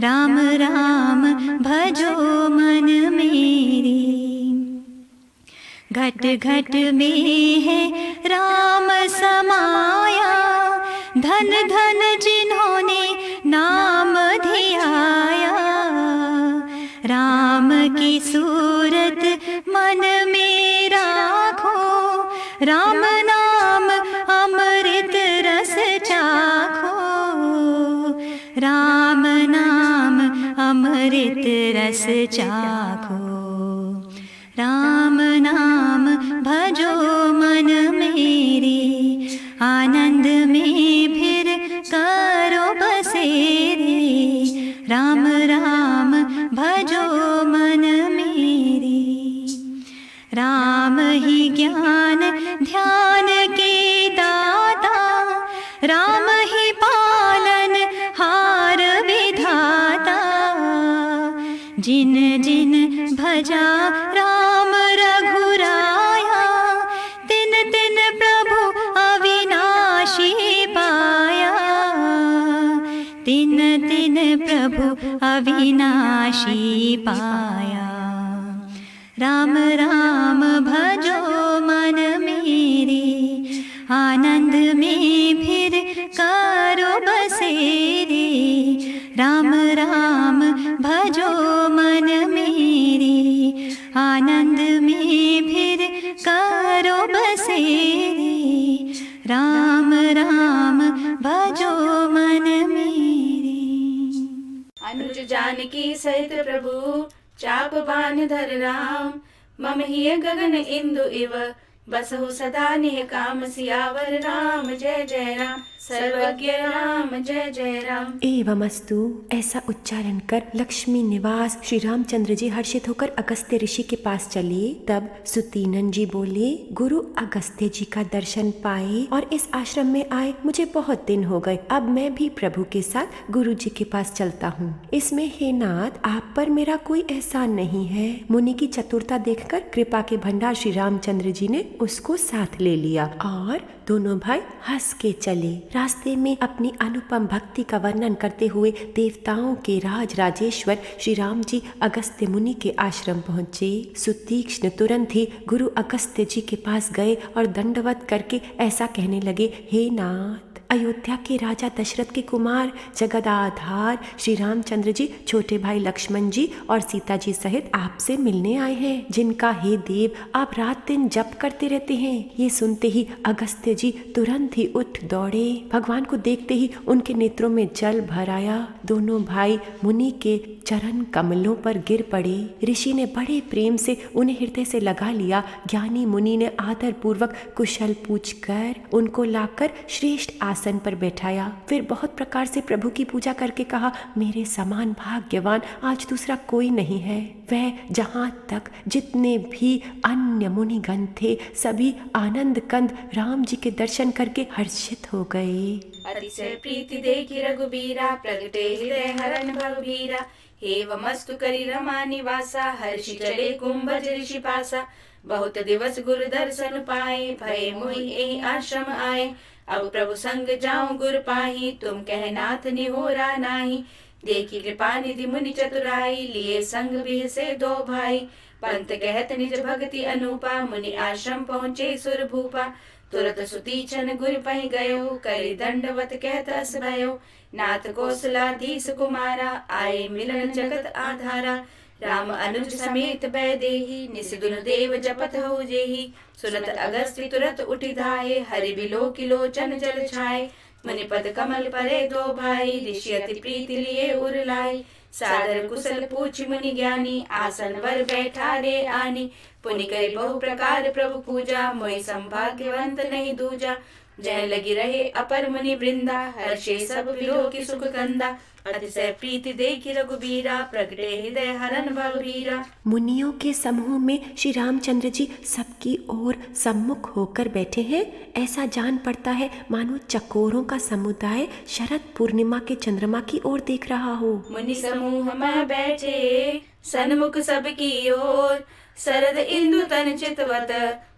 राम राम भजो मन घट घट में है राम समाया, धन धन जिन्होंने नाम धियाया। राम की सूरत मन में राखो, राम नाम अमृत रस चाखो। राम नाम अमृत रस चाखो। राम नाम भजो मन मेरे, आनंद में फिर करो बसेरे। राम राम भजो मन मेरे। राम ही ज्ञान ध्यान के दाता, राम ही पालन हार विधाता। जिन जिन भजा राम रघुराया, तिन तिन प्रभु अविनाशी पाया। तिन तिन प्रभु अविनाशी पाया। राम राम भजो मन मेरे, आनंद में फिर करो बसेरे। राम राम भजो मन मेरे, आनंद में फिर करो बसेरे। राम राम भजो मन मेरे। अनुज जानकी सहित प्रभु चाप बान धर राम। मम हिय गगन इंदु इव बसहु सदा निह काम। सियावर राम जय जय राम, सर्वज्ञ राम जय जय राम। एवमस्तु। ऐसा उच्चारण कर लक्ष्मी निवास श्री रामचंद्र जी हर्षित होकर अगस्त्य ऋषि के पास चले। तब सुतीनन जी बोले, गुरु अगस्त्य जी का दर्शन पाए और इस आश्रम में आए मुझे बहुत दिन हो गए। अब मैं भी प्रभु के साथ गुरु जी के पास चलता हूँ। इसमें हे नाथ, आप पर मेरा कोई एहसान नहीं है। मुनि की चतुरता देखकर कृपा के भंडार श्री रामचंद्र जी ने उसको साथ ले लिया और दोनों भाई हंस के चले। रास्ते में अपनी अनुपम भक्ति का वर्णन करते हुए देवताओं के राज राजेश्वर श्री राम जी अगस्त्य मुनि के आश्रम पहुँचे। सुतीक्ष्ण तुरंत ही गुरु अगस्त्य जी के पास गए और दंडवत करके ऐसा कहने लगे, हे नाथ, अयोध्या के राजा दशरथ के कुमार जगदाधार श्री रामचंद्र जी छोटे भाई लक्ष्मण जी और सीता जी सहित आपसे मिलने आए हैं, जिनका हे देव आप रात दिन जप करते रहते हैं। ये सुनते ही अगस्त्य जी तुरंत ही उठ दौड़े। भगवान को देखते ही उनके नेत्रों में जल भर आया। दोनों भाई मुनि के चरण कमलों पर गिर पड़े। ऋषि ने बड़े प्रेम से उन्हें हृदय से लगा लिया। ज्ञानी मुनि ने आदर पूर्वक कुशल पूछकर उनको लाकर श्रेष्ठ आसन पर बैठाया। फिर बहुत प्रकार से प्रभु की पूजा करके कहा, मेरे समान भाग्यवान आज दूसरा कोई नहीं है। वह जहाँ तक जितने भी अन्य मुनिगण थे सभी आनंद कंद राम जी के दर्शन करके हर्षित हो गए। अतिशय प्रीति देखी रघुबीरा, प्रगटे हृदय हरन भवभीरा। एवमस्तु करी रमा निवासा, हर्षि चले कुंभज ऋषि पासा। बहुत दिवस गुरु दर्शन पाए, भय मोहि एहि आश्रम आए। अब प्रभु संग जाऊं गुर पाही, तुम कह नाथ निहोरा नाही। देखी कृपा निधि मुनि चतुराई, लिए संग भी से दो भाई। पंत कहत निज भक्ति अनूपा, मुनि आश्रम पहुँचे सुर भूपा। तुरत सुतीक्षण गुर पहि गयो, करि दंडवत कहत अस भयो। नाथ कौशलाधीश कुमारा, आए मिलन जगत आधारा। राम अनुज समेत बैदेही, निस दुनु देव जपत हो जेही। सुनत अगस्त्य तुरत उठि धाये, हरि बिलो किलोचन जल छाए। मुनि पद कमल परे दो भाई, ऋषि अति प्रीति लिए उर लाई। सादर कुशल पूछि मुनि ज्ञानी, आसन पर बैठा रे आनी। पुनि करे बहु प्रकार प्रभु पूजा, मोहि संभाग्यवंत नहीं दूजा। जय लगी रहे अपर मुनि वृंदा, हर्षे सब विलोक की सुख कंदा। अतिशय प्रीति देखी रघुबीरा, प्रगटे हृदय हरन भवभीरा। मुनियों के समूह में श्री रामचंद्र जी सबकी ओर सम्मुख होकर बैठे हैं। ऐसा जान पड़ता है मानो चकोरों का समुदाय शरद पूर्णिमा के चंद्रमा की ओर देख रहा हो। मुनि समूह में बैठे, सन्मुख सबकी ओर। शरद इंदु तन चितवत,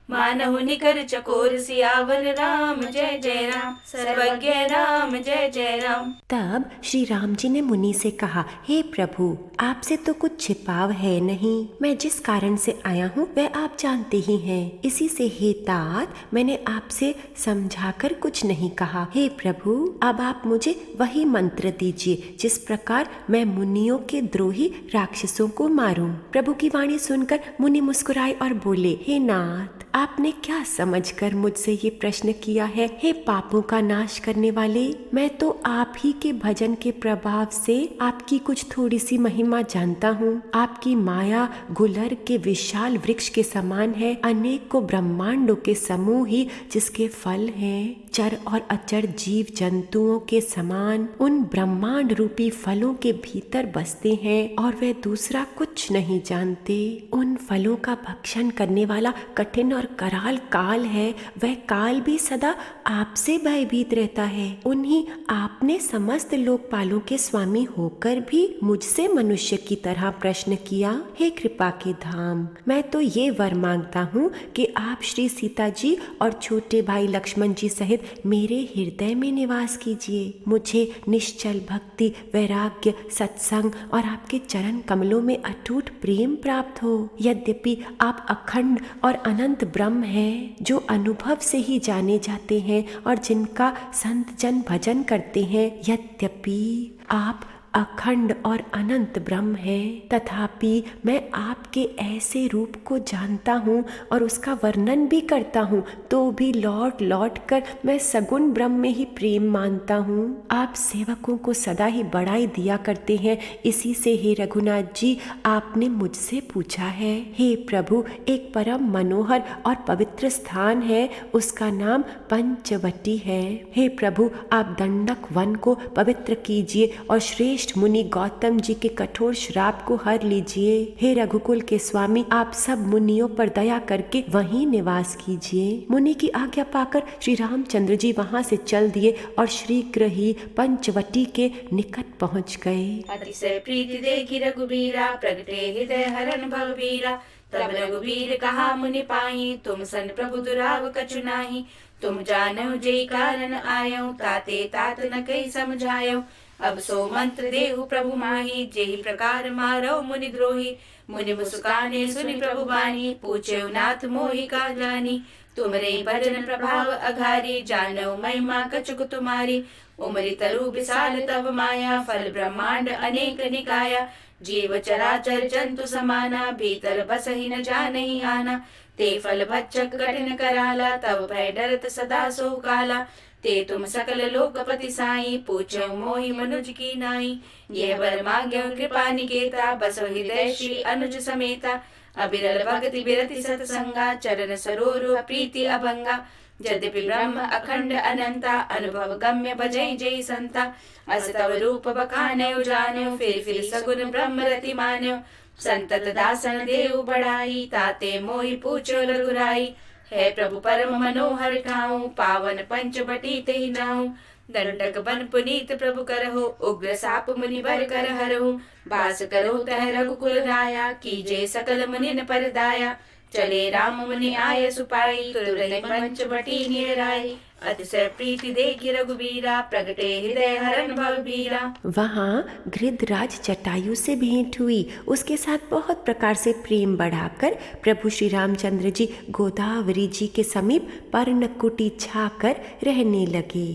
मानहु निकर चकोर सियावर राम जय जय राम, सर्वज्ञ राम जय जय राम। तब श्री राम जी ने मुनि से कहा, हे प्रभु, आपसे तो कुछ छिपाव है नहीं। मैं जिस कारण से आया हूँ वह आप जानते ही हैं। इसी से हे तात, मैंने आपसे समझाकर कुछ नहीं कहा। हे प्रभु, अब आप मुझे वही मंत्र दीजिए जिस प्रकार मैं मुनियों के द्रोही राक्षसों को मारूं। प्रभु की वाणी सुनकर मुनि मुस्कुराए और बोले, हे नाथ, आपने क्या समझकर मुझसे ये प्रश्न किया है? हे पापों का नाश करने वाले, मैं तो आप ही के भजन के प्रभाव से आपकी कुछ थोड़ी सी महिमा जानता हूँ। आपकी माया गुलर के विशाल वृक्ष के समान है, अनेकों ब्रह्मांडों के समूह ही जिसके फल हैं। चर और अचर जीव जंतुओं के समान उन ब्रह्मांड रूपी फलों के भीतर बसते हैं और वे दूसरा कुछ नहीं जानते। उन फलों का भक्षण करने वाला कठिन और कराल काल है, वह काल भी सदा आपसे भयभीत रहता है। उन्हीं आपने समस्त लोकपालों के स्वामी होकर भी मुझसे मनुष्य की तरह प्रश्न किया। हे कृपा के धाम, मैं तो ये वर मांगता हूँ कि आप श्री सीता जी और छोटे भाई लक्ष्मण जी सहित मेरे हृदय में निवास कीजिए। मुझे निश्चल भक्ति, वैराग्य, सत्संग और आपके चरण कमलों में अटूट प्रेम प्राप्त हो। यद्यपि आप अखंड और अनंत ब्रह्म हैं, जो अनुभव से ही जाने जाते हैं और जिनका संत जन भजन करते हैं, यद्यपि आप अखंड और अनंत ब्रह्म है, तथापि मैं आपके ऐसे रूप को जानता हूँ और उसका वर्णन भी करता हूँ, तो भी लौट लौट कर मैं सगुण ब्रह्म में ही प्रेम मानता हूँ। आप सेवकों को सदा ही बढ़ाई दिया करते हैं। इसी से हे रघुनाथ जी, आपने मुझसे पूछा है। हे प्रभु, एक परम मनोहर और पवित्र स्थान है, उसका नाम पंचवटी है। हे प्रभु, आप दंडक वन को पवित्र कीजिए और श्रेष्ठ मुनि गौतम जी के कठोर श्राप को हर लीजिए। हे रघुकुल के स्वामी, आप सब मुनियों पर दया करके वहीं निवास कीजिए। मुनि की आज्ञा पाकर श्री रामचंद्र जी वहां से चल दिए और शीघ्र ही पंचवटी के निकट पहुंच गए। अतिशय प्रीति देखी रघुबीरा, प्रगटे हृदय हरन भवबीरा। तब रघुबीर कहा मुनि पाई, तुम सन प्रभु दुराव कछु नाही। तुम जानो जेई कारण आयो, ताते तात न कही समझायो। अब सो मंत्र देहु प्रभु माही, जेहि प्रकार मारो मुनि द्रोही। मुनि मुस्काने सुनि प्रभु बानी, पूछे नाथ मोहि का जानी। तुमरे भजन प्रभाव अघारी, जानो महिमा कछुक तुम्हारी। उमरी तरु विशाल तव माया, फल ब्रह्मांड अनेक निकाया। जीव चराचर जंतु समाना, भीतर बसहि न जानहि आना। ते फल भक्षक कठिन कराला, तब भय डरत सदा सो काला। ते तुम सकल लोकपति साई, पूछो मोहि मनुज की नाई। यह वर मांग्यो कृपा निकेता, बसो हृदय श्री अनुज समेता। अबिरल भक्ति बिरति सतसंगा, चरण सरोरु प्रीति अभंगा। यद्यपि ब्रह्म अखंड अनंता, अनुभव गम्य भजै जय संता। अस तव रूप बखान्यो जान्यो, फिर सगुन ब्रह्म रति मान्यो। संतत दासन देव बढ़ाई, ताते मोहि पूछो रघुराई। है प्रभु परम मनोहर ठाऊं, पावन पंचवटी तेहि नाऊं। दंडक बन पुनीत प्रभु करहु, उग्र साप मुनि बर कर हरहु। बास करो तह रघुकुल राया, कीजे सकल मुनिन पर दाया। चले राम मुनि आय सुपाई, तुरहि पंचवटी निराई। अतिशय प्रीति देखी रघुबीरा, प्रगटे हृदय हरन भवबीरा। वहाँ गृधराज जटायु से भेंट हुई। उसके साथ बहुत प्रकार से प्रेम बढ़ाकर प्रभु श्री रामचंद्र जी गोदावरी जी के समीप पर्णकुटी छाकर रहने लगे।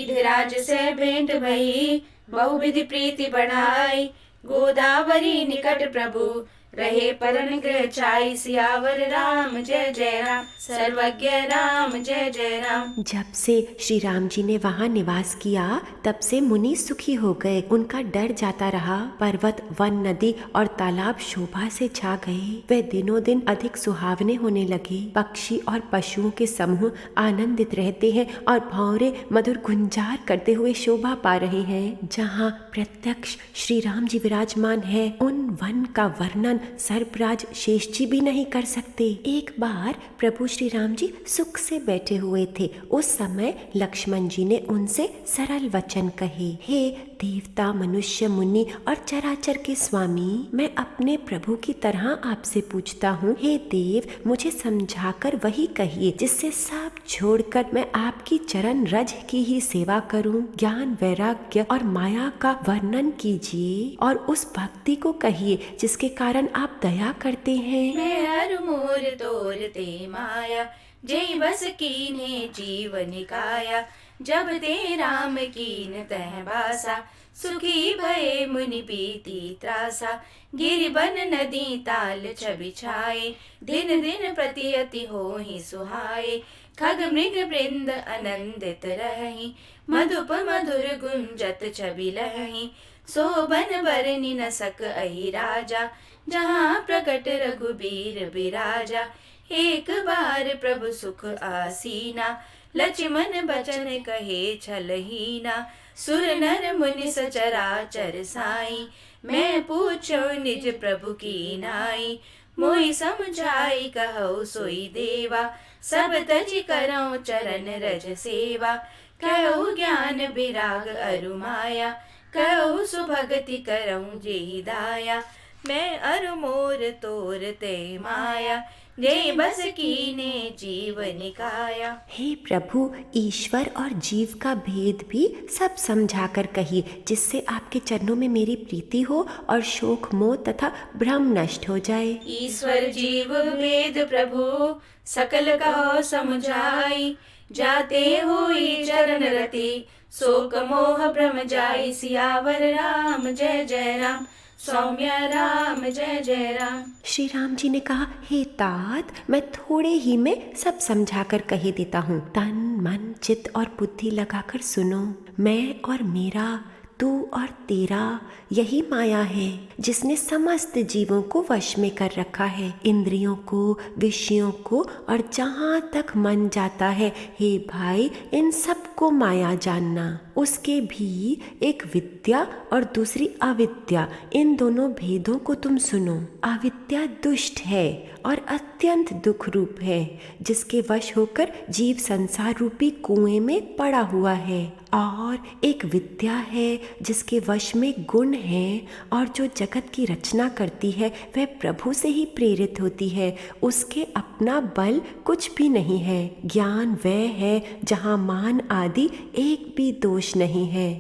गृधराज से भेंट भई, बहुविधि प्रीति बढ़ाई। गोदावरी निकट प्रभु, रहे परन गृह छाई। सियावर राम जय जय राम, सर्वज्ञ राम जय जय राम। जब से श्री राम जी ने वहाँ निवास किया, तब से मुनि सुखी हो गए। उनका डर जाता रहा। पर्वत, वन, नदी और तालाब शोभा से छा गए। वे दिनों दिन अधिक सुहावने होने लगे। पक्षी और पशुओं के समूह आनंदित रहते हैं और भौरे मधुर गुंजार करते हुए शोभा पा रहे हैं। जहाँ प्रत्यक्ष श्री राम जी विराजमान है, उन वन का वर्णन वर्णन सर्पराज शेष जी भी नहीं कर सकते। एक बार प्रभु श्री राम जी सुख से बैठे हुए थे। उस समय लक्ष्मण जी ने उनसे सरल वचन कहे, हे देवता, मनुष्य, मुनि और चराचर के स्वामी, मैं अपने प्रभु की तरह आपसे पूछता हूँ, हे देव, मुझे समझाकर वही कहिए जिससे सब छोड़कर मैं आपकी चरण रज की ही सेवा करूं। ज्ञान, वैराग्य और माया का वर्णन कीजिए और उस भक्ति को कहिए जिसके कारण आप दया करते हैं। मैं हर मोर तोरते माया, जय बस कीने जीवन काया। जब ते राम कीन तह बासा, सुखी भये मुनि पीति त्रासा। गिरि बन नदी ताल छवि छाए, दिन दिन प्रति अति होहि सुहाए। खग मृग वृंद आनंदित रहि, मधुप मधुर गुंजत छवि लहि। सोबन बरनि न सक अहि राजा, जहाँ प्रकट रघुबीर बिराजा। एक बार प्रभु सुख आसीना, लक्ष्मण बचन कहे छलहीना। सुर नर मुनि सचराचर साई, मैं पूछो निज प्रभु की नाई। मोहि समझाई कहौ सोई देवा, सब तज करौ चरण रज सेवा। कहु ज्ञान विराग अरु माया, कहु सुभगति करौ जेहि दाया। मैं अरु मोर तोरते माया, जय बस कीने जीवन काया। हे प्रभु, ईश्वर और जीव का भेद भी सब समझाकर कहिए जिससे आपके चरणों में मेरी प्रीति हो और शोक, मोह तथा भ्रम नष्ट हो जाए। ईश्वर जीव भेद प्रभु, सकल कहो समझाई। जाते हुई चरण रति, शोक मोह भ्रम जाई। सियावर राम जय जय राम, सौम्य राम जय जय राम। श्री राम जी ने कहा, हे तात, मैं थोड़े ही में सब समझाकर कह देता हूँ। तन, मन, चित्त और बुद्धि लगाकर सुनो। मैं और मेरा, तू और तेरा, यही माया है जिसने समस्त जीवों को वश में कर रखा है। इंद्रियों को, विषयों को और जहाँ तक मन जाता है, हे भाई, इन सब को माया जानना। उसके भी एक विद्या और दूसरी अविद्या, इन दोनों भेदों को तुम सुनो। अविद्या दुष्ट है और अत्यंत दुख रूप है, जिसके वश होकर जीव संसार रूपी कुएं में पड़ा हुआ है। और एक विद्या है जिसके वश में गुण है और जो जगत की रचना करती है वह प्रभु से ही प्रेरित होती है। उसके अपना बल कुछ भी नहीं है। ज्ञान वह है जहाँ मान आदि एक भी दोष नहीं है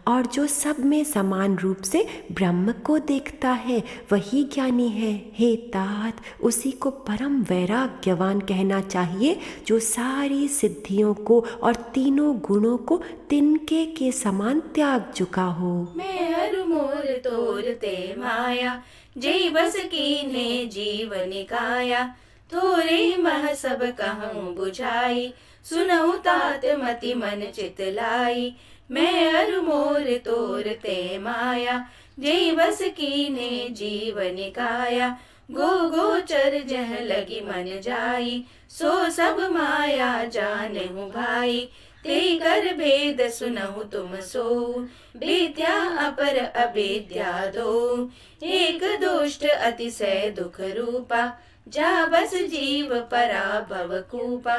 और जो सब में समान रूप से ब्रह्म को देखता है वही ज्ञानी है। हे तात, उसी को परम वैराग्यवान कहना चाहिए जो सारी सिद्धियों को और तीनों गुणों को तिनके के समान त्याग चुका हो। मैं हर मोर तोरते माया, जय बस कीने जीवन काया। थोरे मह सब कहूँ बुझाई, सुनहु तात मति मन चित लाई। मैं हर मोर तोरते माया, जय बस कीने जीवन काया। गो गोचर जह लगी मन जाई, सो सब माया जानहु भाई। ते कर भेद सुनहु तुम सो, विद्या अपर अविद्या दो। एक दुष्ट अतिशय दुख रूपा, जा बस जीव पराभव कूपा।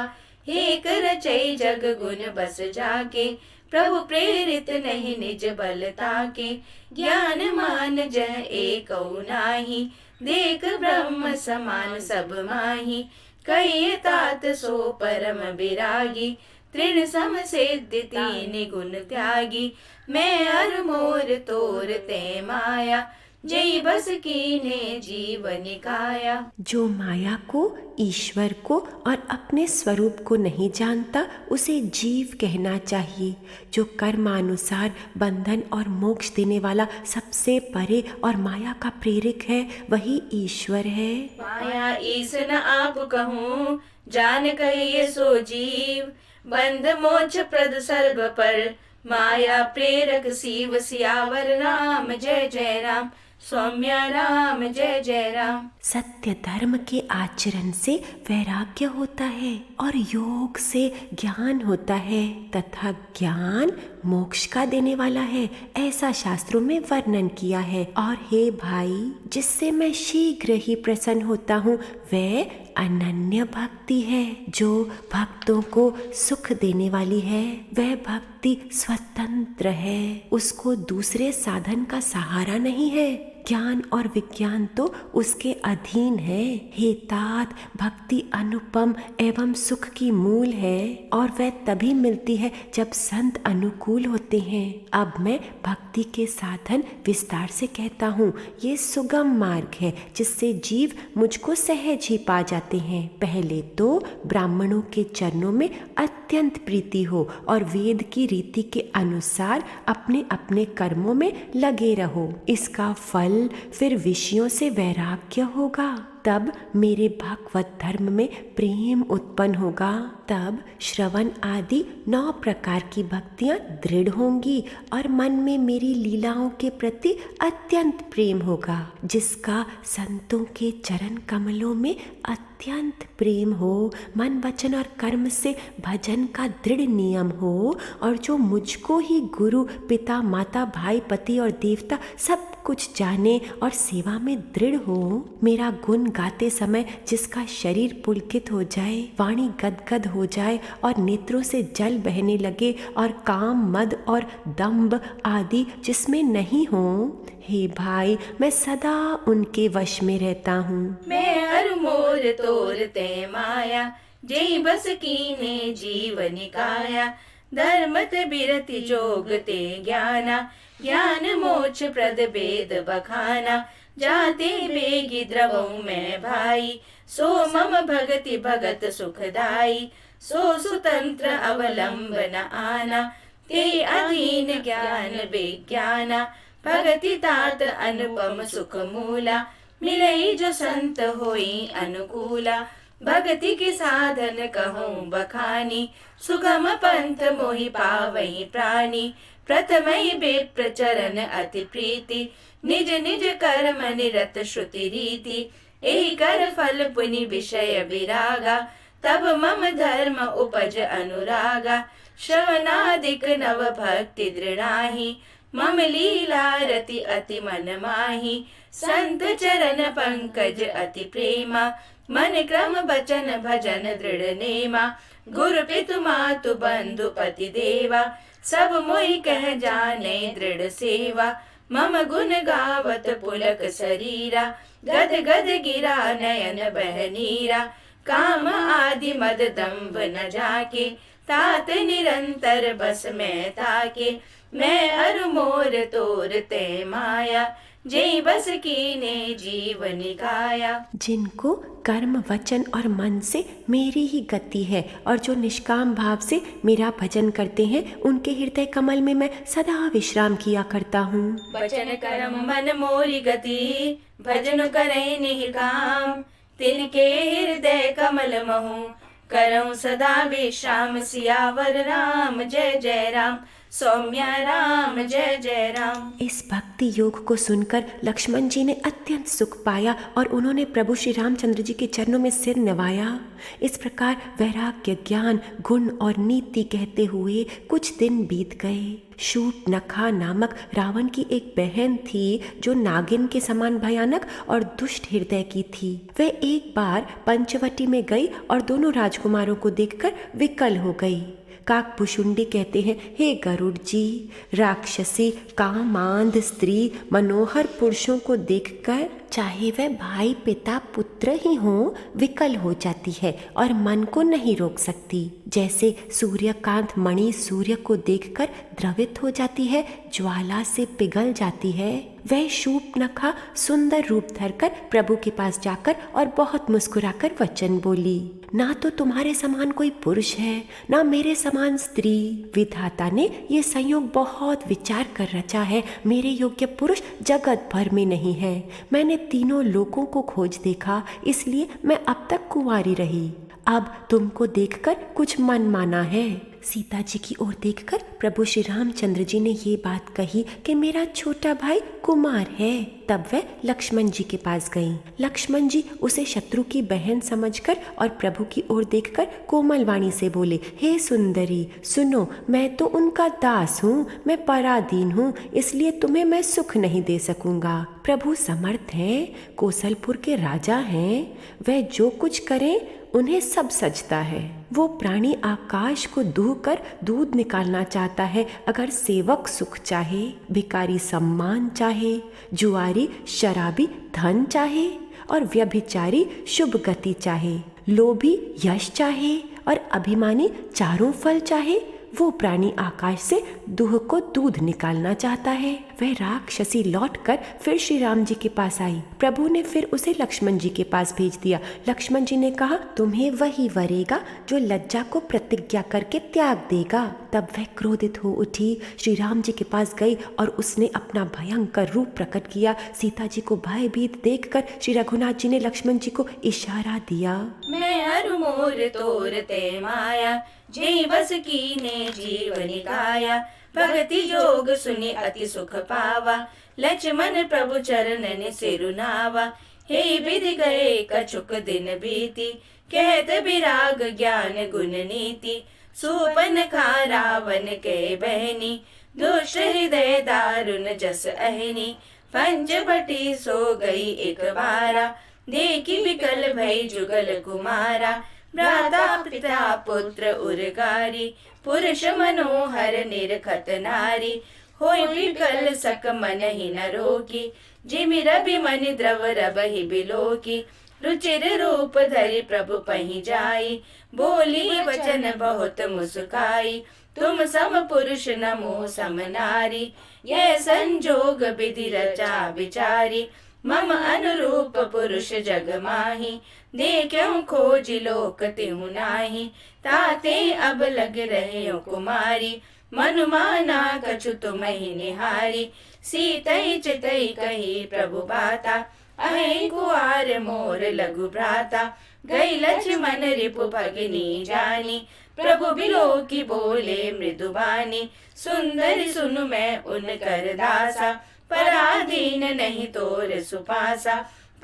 एक रचई जग गुण बस जाके, प्रभु प्रेरित नहीं निज बल ताके। ज्ञान मान जह एकौ नाहि, देख ब्रह्म समान सब माही। कहिए तात सो परम विरागी, तृण सम सिद्धि तीन गुण त्यागी। मैं हर मोर तोरते माया, जय बस कीने जीवन काया। जो माया को, ईश्वर को और अपने स्वरूप को नहीं जानता उसे जीव कहना चाहिए। जो कर्मानुसार बंधन और मोक्ष देने वाला सबसे परे और माया का प्रेरक है वही ईश्वर है। माया ईस न आप कहूँ, जान कहिए सो जीव। बंध मोक्ष प्रद सर्व पर, माया प्रेरक शिव। सियावर राम जय जय राम, सौम्य राम जय जय राम। सत्य धर्म के आचरण से वैराग्य होता है और योग से ज्ञान होता है तथा ज्ञान मोक्ष का देने वाला है, ऐसा शास्त्रों में वर्णन किया है। और हे भाई, जिससे मैं शीघ्र ही प्रसन्न होता हूँ वह अनन्य भक्ति है जो भक्तों को सुख देने वाली है। वह भक्ति स्वतंत्र है, उसको दूसरे साधन का सहारा नहीं है। ज्ञान और विज्ञान तो उसके अधीन है। हे तात, भक्ति अनुपम एवं सुख की मूल है और वह तभी मिलती है जब संत अनुकूल होते हैं। अब मैं भक्ति के साधन विस्तार से कहता हूँ। ये सुगम मार्ग है जिससे जीव मुझको सहज ही पा जाते हैं। पहले तो ब्राह्मणों के चरणों में अत्यंत प्रीति हो और वेद की रीति के अनुसार अपने अपने कर्मों में लगे रहो। इसका फल फिर विषयों से वैराग्य होगा। तब मेरे भागवत धर्म में प्रेम उत्पन्न होगा। तब श्रवण आदि 9 प्रकार की भक्तियां दृढ़ होंगी और मन में मेरी लीलाओं के प्रति अत्यंत प्रेम होगा। जिसका संतों के चरण कमलों में अत्यंत प्रेम हो, मन वचन और कर्म से भजन का दृढ़ नियम हो और जो मुझको ही गुरु पिता माता भाई पति और देवता सब कुछ जाने और सेवा में दृढ़ हो। मेरा गुण गाते समय जिसका शरीर पुलकित हो जाए, वाणी गदगद हो जाए और नेत्रों से जल बहने लगे और काम मद और दंभ आदि जिसमें नहीं हो, हे भाई, मैं सदा उनके वश में रहता हूँ। मैं हर मोर तोर ते माया, जय बस कीने जीवन काया। धर्मत बिरति जोग ते ज्ञाना, ज्ञान मोक्ष प्रद वेद बखाना। जाते बेगी द्रवों में भाई, सो मम भगति भगत सुखदाई। सो सुतंत्र अवलंबन आना, ते अधीन ज्ञान विज्ञाना। भगति तात अनुपम सुख मूला, मिलई जो संत होई अनुकूला। भक्ति के साधन कहूँ बखानी, सुगम पंथ मोहि पावई प्राणी। प्रथमई विप्र चरण अति प्रीति, निज निज कर्म निरत श्रुति रीति। एहि कर फल पुनि विषय विरागा, तब मम धर्म उपज अनुरागा। श्रवणादिक नव भक्ति दृढ़ाहि, मम लीला रति अति मन माहि। संत चरण पंकज अति प्रेमा, मन क्रम बचन भजन दृढ़ नेमा। गुरु पितु मातु बंधु पति देवा, सब मोहि कह जाने दृढ़ सेवा। मम गुण गावत पुलक शरीरा, गद गद गिरा नयन बह नीरा। काम आदि मद दंभ न जाके, तात निरंतर बस में ताके। मैं अरु मोर तोर ते माया, जय बस कीने जीवन काया। जिनको कर्म वचन और मन से मेरी ही गति है और जो निष्काम भाव से मेरा भजन करते हैं, उनके हृदय कमल में मैं सदा विश्राम किया करता हूँ। वचन कर्म मन मोरी गति, भजन करे निष्काम। तिनके हृदय कमल महु, करऊं सदा विश्राम। सियावर राम जय जय राम, सौम्य राम जय जय राम। इस भक्ति योग को सुनकर लक्ष्मण जी ने अत्यंत सुख पाया और उन्होंने प्रभु श्री रामचंद्र जी के चरणों में सिर नवाया। इस प्रकार वैराग्य ज्ञान गुण और नीति कहते हुए कुछ दिन बीत गए। शूर्पणखा नामक रावण की एक बहन थी जो नागिन के समान भयानक और दुष्ट हृदय की थी। वह एक बार पंचवटी में गई और दोनों राजकुमारों को देखकर विकल हो गई। काकभुशुंडी कहते हैं, हे गरुड़ जी, राक्षसी कामांध स्त्री मनोहर पुरुषों को देखकर चाहे वह भाई पिता पुत्र ही हो, विकल हो जाती है और मन को नहीं रोक सकती। जैसे सूर्यकांत मणि सूर्य को देखकर द्रवित हो जाती है, ज्वाला से पिघल जाती है, वह शूर्पणखा सुंदर रूप धरकर प्रभु के पास जाकर और बहुत मुस्कुराकर वचन बोली, ना तो तुम्हारे समान कोई पुरुष है, ना मेरे समान स्त्री। विधाता ने ये संयोग बहुत विचार कर रचा है। मेरे योग्य पुरुष जगत भर में नहीं है। मैंने तीनों लोकों को खोज देखा, इसलिए मैं अब तक कुंवारी रही। अब तुमको देखकर कुछ मन माना है। सीता जी की ओर देखकर प्रभु श्री रामचंद्र जी ने ये बात कही कि मेरा छोटा भाई कुमार है। तब वह लक्ष्मण जी के पास गईं। लक्ष्मण जी उसे शत्रु की बहन समझकर और प्रभु की ओर देखकर कोमल वाणी से बोले, हे सुंदरी सुनो, मैं तो उनका दास हूँ, मैं पराधीन हूँ, इसलिए तुम्हें मैं सुख नहीं दे सकूंगा। प्रभु समर्थ हैं, कौशलपुर के राजा हैं, वह जो कुछ करें उन्हें सब सजता है। वो प्राणी आकाश को दूह कर दूध निकालना चाहता है। अगर सेवक सुख चाहे, भिखारी सम्मान चाहे, जुआरी शराबी धन चाहे और व्यभिचारी शुभ गति चाहे, लोभी यश चाहे और अभिमानी चारों फल चाहे, वो प्राणी आकाश से दूह को दूध निकालना चाहता है। वह राक्षसी लौटकर फिर श्री राम जी के पास आई। प्रभु ने फिर उसे लक्ष्मण जी के पास भेज दिया। लक्ष्मण जी ने कहा, तुम्हें वही वरेगा जो लज्जा को प्रतिज्ञा करके त्याग देगा। तब वह क्रोधित हो उठी, श्री राम जी के पास गई और उसने अपना भयंकर रूप प्रकट किया। सीता जी को भयभीत देखकर श्री रघुनाथ जी ने लक्ष्मण जी को इशारा दिया। मैं हर मोर तोरते माया, जे बस कीने जीवनी काया। भगति जोग सुनि अति सुख पावा, लक्ष्मण प्रभु चरणन सिरुनावा। हे विधि गए कछुक दिन बीती, कहत विराग ज्ञान गुण नीति। सुपन खा रावण के बहनी, दुष्ट हृदय दारुण जस अहनी। पंचवटी सो गई एक बारा, देखी विकल भई जुगल कुमारा। भ्राता पिता पुत्र उर्गारी, पुरुष मनोहर निरखत नारी। होय विकल सक मन ही न रोकी, जिमि रवि मनि द्रव रब ही बिलोकी। रुचिर रूप धरि प्रभु पहि जाई, बोली वचन बहुत मुस्काई। तुम सम पुरुष न मोह सम नारी, यह संजोग विधि रचा विचारी। मम अनुरूप पुरुष जग माही, देखूं खोज लोक तिहु नाही। ताते अब लग रहे कुमारी, मनु माना कछु तुम्हि निहारी। सीतई चितई कही प्रभु बाता, अहे कुआर मोर लघु भ्राता। गई लक्ष्मण रिपु भगिनी जानी, प्रभु बिलोकी बोले मृदुबानी। सुंदरी सुनु मैं उनकर दासा, पराधीन नहीं तोर सुपासा।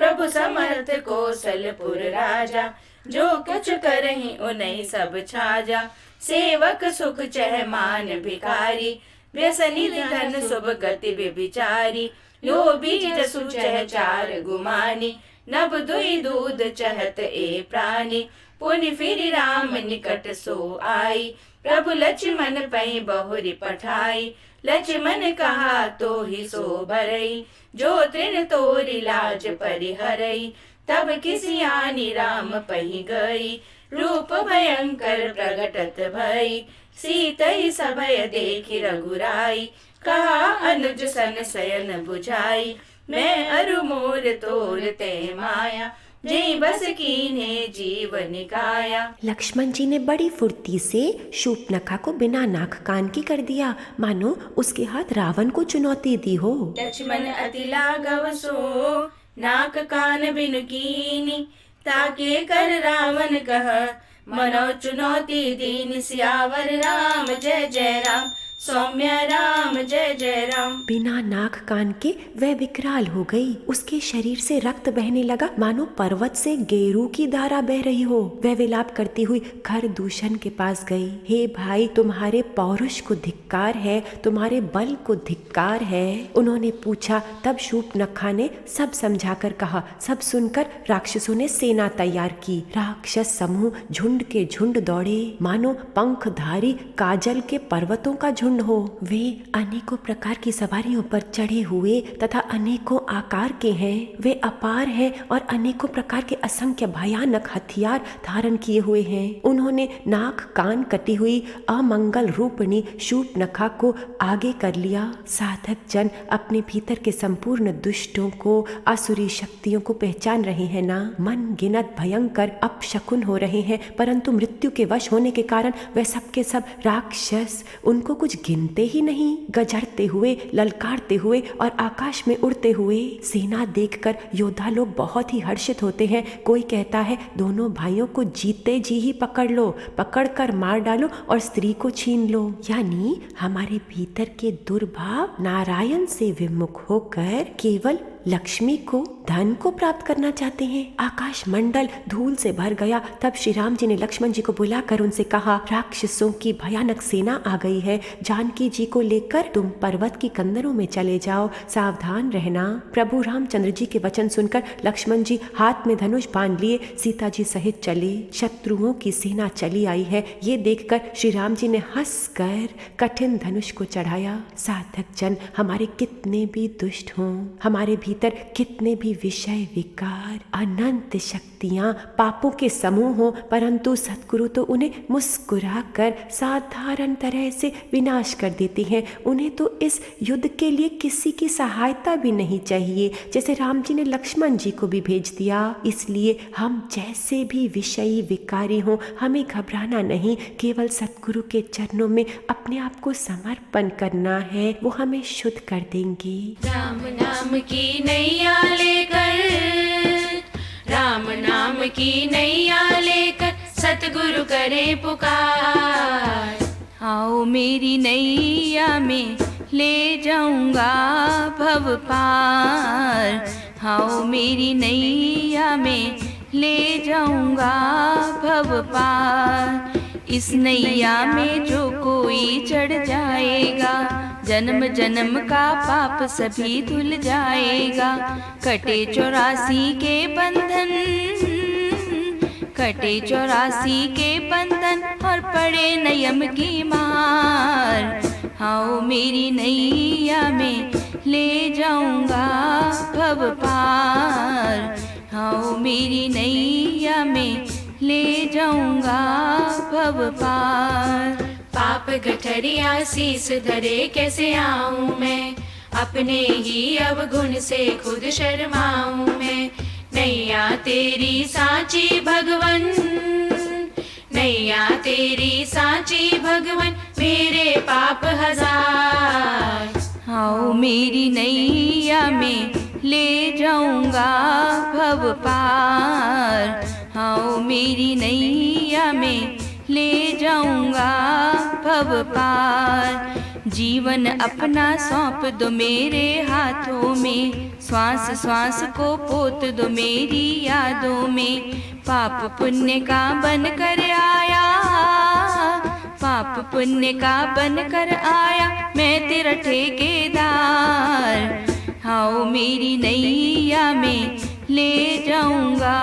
प्रभु समर्थ कौशलपुर राजा, जो कुछ करहि उन्हीं सब छाजा। सेवक सुख चह मान भिखारी, व्यसनी धन शुभ गति व्यभिचारी। लोभी जसु चह चार गुमानी, नभ दुई दूध चहत ए प्राणी। पुनि फिर राम निकट सो आई, प्रभु लक्ष्मण पै बहुरी पठाई। लक्ष्मण कहा तो ही सो भरई, जो तृण तोरी लाज परिहरई। तब किसी आनी राम पही गई, रूप भयंकर प्रगटत भई। सीतई सभय देखी रघुराई, कहा अनुज सन शयन बुझाई। मैं अरु मोर तोरते माया, जे बस कीन्हे जीवन काया। लक्ष्मण जी ने बड़ी फुर्ती से शूर्पणखा को बिना नाक कान की कर दिया, मानो उसके हाथ रावण को चुनौती दी हो। लक्ष्मण अति लाघव सो, नाक कान बिनु कीनी। ताके कर रावण कह, मनो चुनौती दीन। सियावर राम जय जय राम, सौम्य राम जय जय राम। बिना नाक कान के वह विकराल हो गई। उसके शरीर से रक्त बहने लगा, मानो पर्वत से गेरू की धारा बह रही हो। वह विलाप करती हुई खरदूषण के पास गई। हे भाई, तुम्हारे पौरुष को धिक्कार है, तुम्हारे बल को धिक्कार है, उन्होंने पूछा। तब शूर्पणखा ने सब समझाकर कहा। सब सुनकर राक्षसों ने सेना तैयार की। राक्षस समूह झुंड के झुंड दौड़े, मानो पंखधारी काजल के पर्वतों का झुंड हो। वे अनेकों प्रकार की सवारियों पर चढ़े हुए तथा अनेकों आकार के हैं। वे अपार हैं और अनेकों प्रकार के असंख्य भयानक हथियार धारण किए हुए हैं। उन्होंने नाक कान कटी हुई अमंगल रूपणी शूर्पणखा को आगे कर लिया। साधक जन अपने भीतर के संपूर्ण दुष्टों को, आसुरी शक्तियों को पहचान रहे हैं ना। मन गिनत भयंकर अपशकुन हो रहे हैं, परंतु मृत्यु के वश होने के कारण वह सब के सब राक्षस उनको कुछ गिनते ही नहीं। गजरते हुए ललकारते हुए और आकाश में उड़ते हुए। सेना देखकर योद्धा लोग बहुत ही हर्षित होते हैं। कोई कहता है दोनों भाइयों को जीते जी ही पकड़ लो, पकड़कर मार डालो और स्त्री को छीन लो। यानी हमारे भीतर के दुर्भाव नारायण से विमुख होकर केवल लक्ष्मी को, धन को प्राप्त करना चाहते हैं। आकाश मंडल धूल से भर गया। तब श्री राम जी ने लक्ष्मण जी को बुलाकर उनसे कहा, राक्षसों की भयानक सेना आ गई है। जानकी जी को लेकर तुम पर्वत की कंदरों में चले जाओ, सावधान रहना। प्रभु रामचंद्र जी के वचन सुनकर लक्ष्मण जी हाथ में धनुष बांध लिए सीता जी सहित चले। शत्रुओं की सेना चली आई है, ये देखकर श्री राम जी ने हंसकर कठिन धनुष को चढ़ाया। साधक जन हमारे कितने भी दुष्ट हों, हमारे भीतर कितने भी विषय विकार अनंत शक्तियां पापों के समूह हो, परंतु सद्गुरु तो उन्हें मुस्कुरा कर साधारण तरह से विनाश कर देती हैं। उन्हें तो इस युद्ध के लिए किसी की सहायता भी नहीं चाहिए, जैसे राम जी ने लक्ष्मण जी को भी भेज दिया। इसलिए हम जैसे भी विषयी विकारी हों, हमें घबराना नहीं, केवल सद्गुरु के चरणों में अपने आप को समर्पण करना है, वो हमें शुद्ध कर देंगे। राम नाम की नैया लेकर, राम नाम की नैया लेकर सतगुरु करे पुकार। आओ मेरी नैया में ले जाऊंगा भव पार, आओ मेरी नैया में ले जाऊंगा भव पार। इस नैया में जो कोई चढ़ जाएगा, जन्म जन्म का पाप सभी धुल जाएगा। कटे 84 के बंधन, कटे 84 के बंधन और पड़े नयम की मार। आओ मेरी नैया में ले जाऊंगा भव पार, आओ मेरी नैया में ले जाऊंगा भव पार। पाप गठरिया शीस धरे कैसे आऊं मैं, अपने ही अवगुण से खुद शर्माऊं मैं। नैया तेरी साची भगवन, नैया तेरी साची भगवन, मेरे पाप हजार। आओ मेरी नैया में ले जाऊंगा भव पार, आओ मेरी नैया में ले जाऊंगा भव पार। जीवन अपना सौंप दो मेरे हाथों में, श्वास श्वास को पोत दो मेरी यादों में। पाप पुण्य का बन कर आया, पाप पुण्य का बन कर आया मैं तेरा ठेकेदार। आओ मेरी नैया में ले जाऊंगा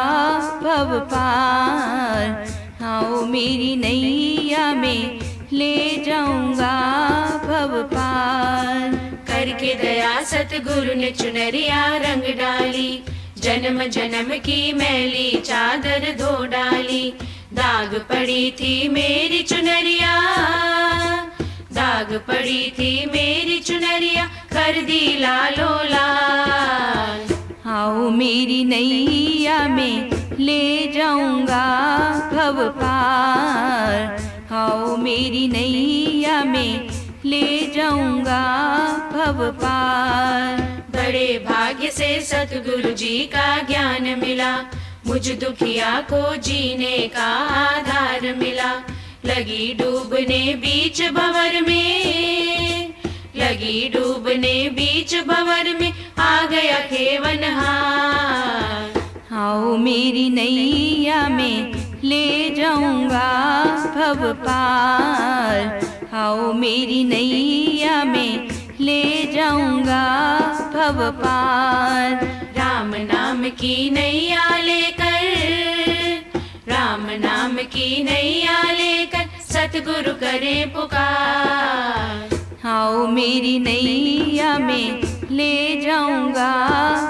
भव पार, आओ मेरी नैया में ले जाऊंगा भव पार। करके दया सतगुरु ने चुनरिया रंग डाली, जन्म जन्म की मैली चादर धो डाली। दाग पड़ी थी मेरी चुनरिया, दाग पड़ी थी मेरी चुनरिया, कर दी लालो लाल। आओ मेरी नैया में ले जाऊंगा भव पार, आओ मेरी नैया में ले जाऊंगा भव पार। बड़े भाग्य से सतगुरु जी का ज्ञान मिला, मुझ दुखिया को जीने का आधार मिला। लगी डूबने बीच भंवर में, लगी डूबने बीच भंवर में, आ गया खेवनहार। आओ मेरी नैया में ले जाऊंगा भव पार, आओ मेरी नैया में ले जाऊंगा भव पार। राम नाम की नैया लेकर, राम नाम की नैया लेकर सतगुरु करे पुकार। आओ मेरी नैया में ले जाऊंगा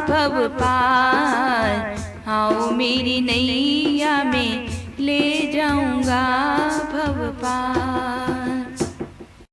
भव पार, आओ मेरी नैया में ले जाऊंगा भव पार।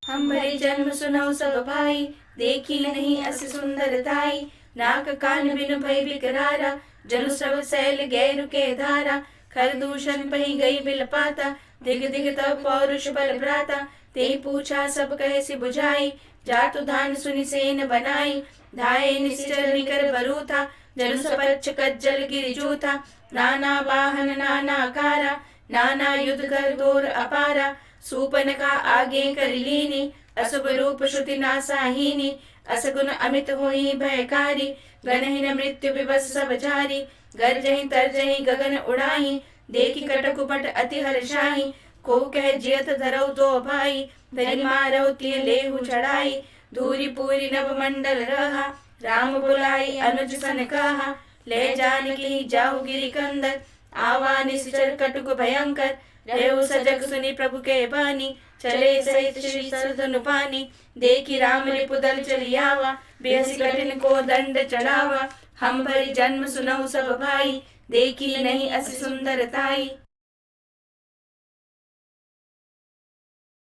हमारे जन्म सुनाओ सब भाई, देखी नहीं अस सुंदर ताई। नाक कान बिनु भय बिकरारा, जल सब सैल गैरु के धारा। खर दूषण पही गई बिल पाता, दिग दिग तब पौरुष बल भ्राता। ते पूछा सब कहे से बुझाई, जातु धान सुनि सेन बनाई। धाये निश्चल निकर बरू था, जनु सपच्छ कज्जल गिरिजू था। नाना वाहन नाना कारा, नाना युद्ध कर घोर अपारा। सूपन का आगे कर लीनी, अशुभ रूप श्रुति नासाहीनी। असगुन अमित होई भयकारी, गनहीन मृत्यु विवश सब झारी। गर्जहि तरजहि गगन उड़ाही, देखी कटकुपट अति हर्षाही। को कह जियत धरऊ तो भाई, धरि मारऊ तिय लेहु चढ़ाई। धूरी पूरी नभ मंडल रहा, राम बुलाई अनुज सन कहा। ले जानकी जाहु गिरि कंदर, आवा निश्चर कटुक भयंकर। रहु सजग सुनि प्रभु के बानी, चले सहित श्री सरधनु पानी। देखी राम रिपुदल चली आवा, बेहसी कठिन को दंड चढ़ावा। हम भरी जन्म सुनहु सब भाई, देखी नहीं अस सुंदर ताई।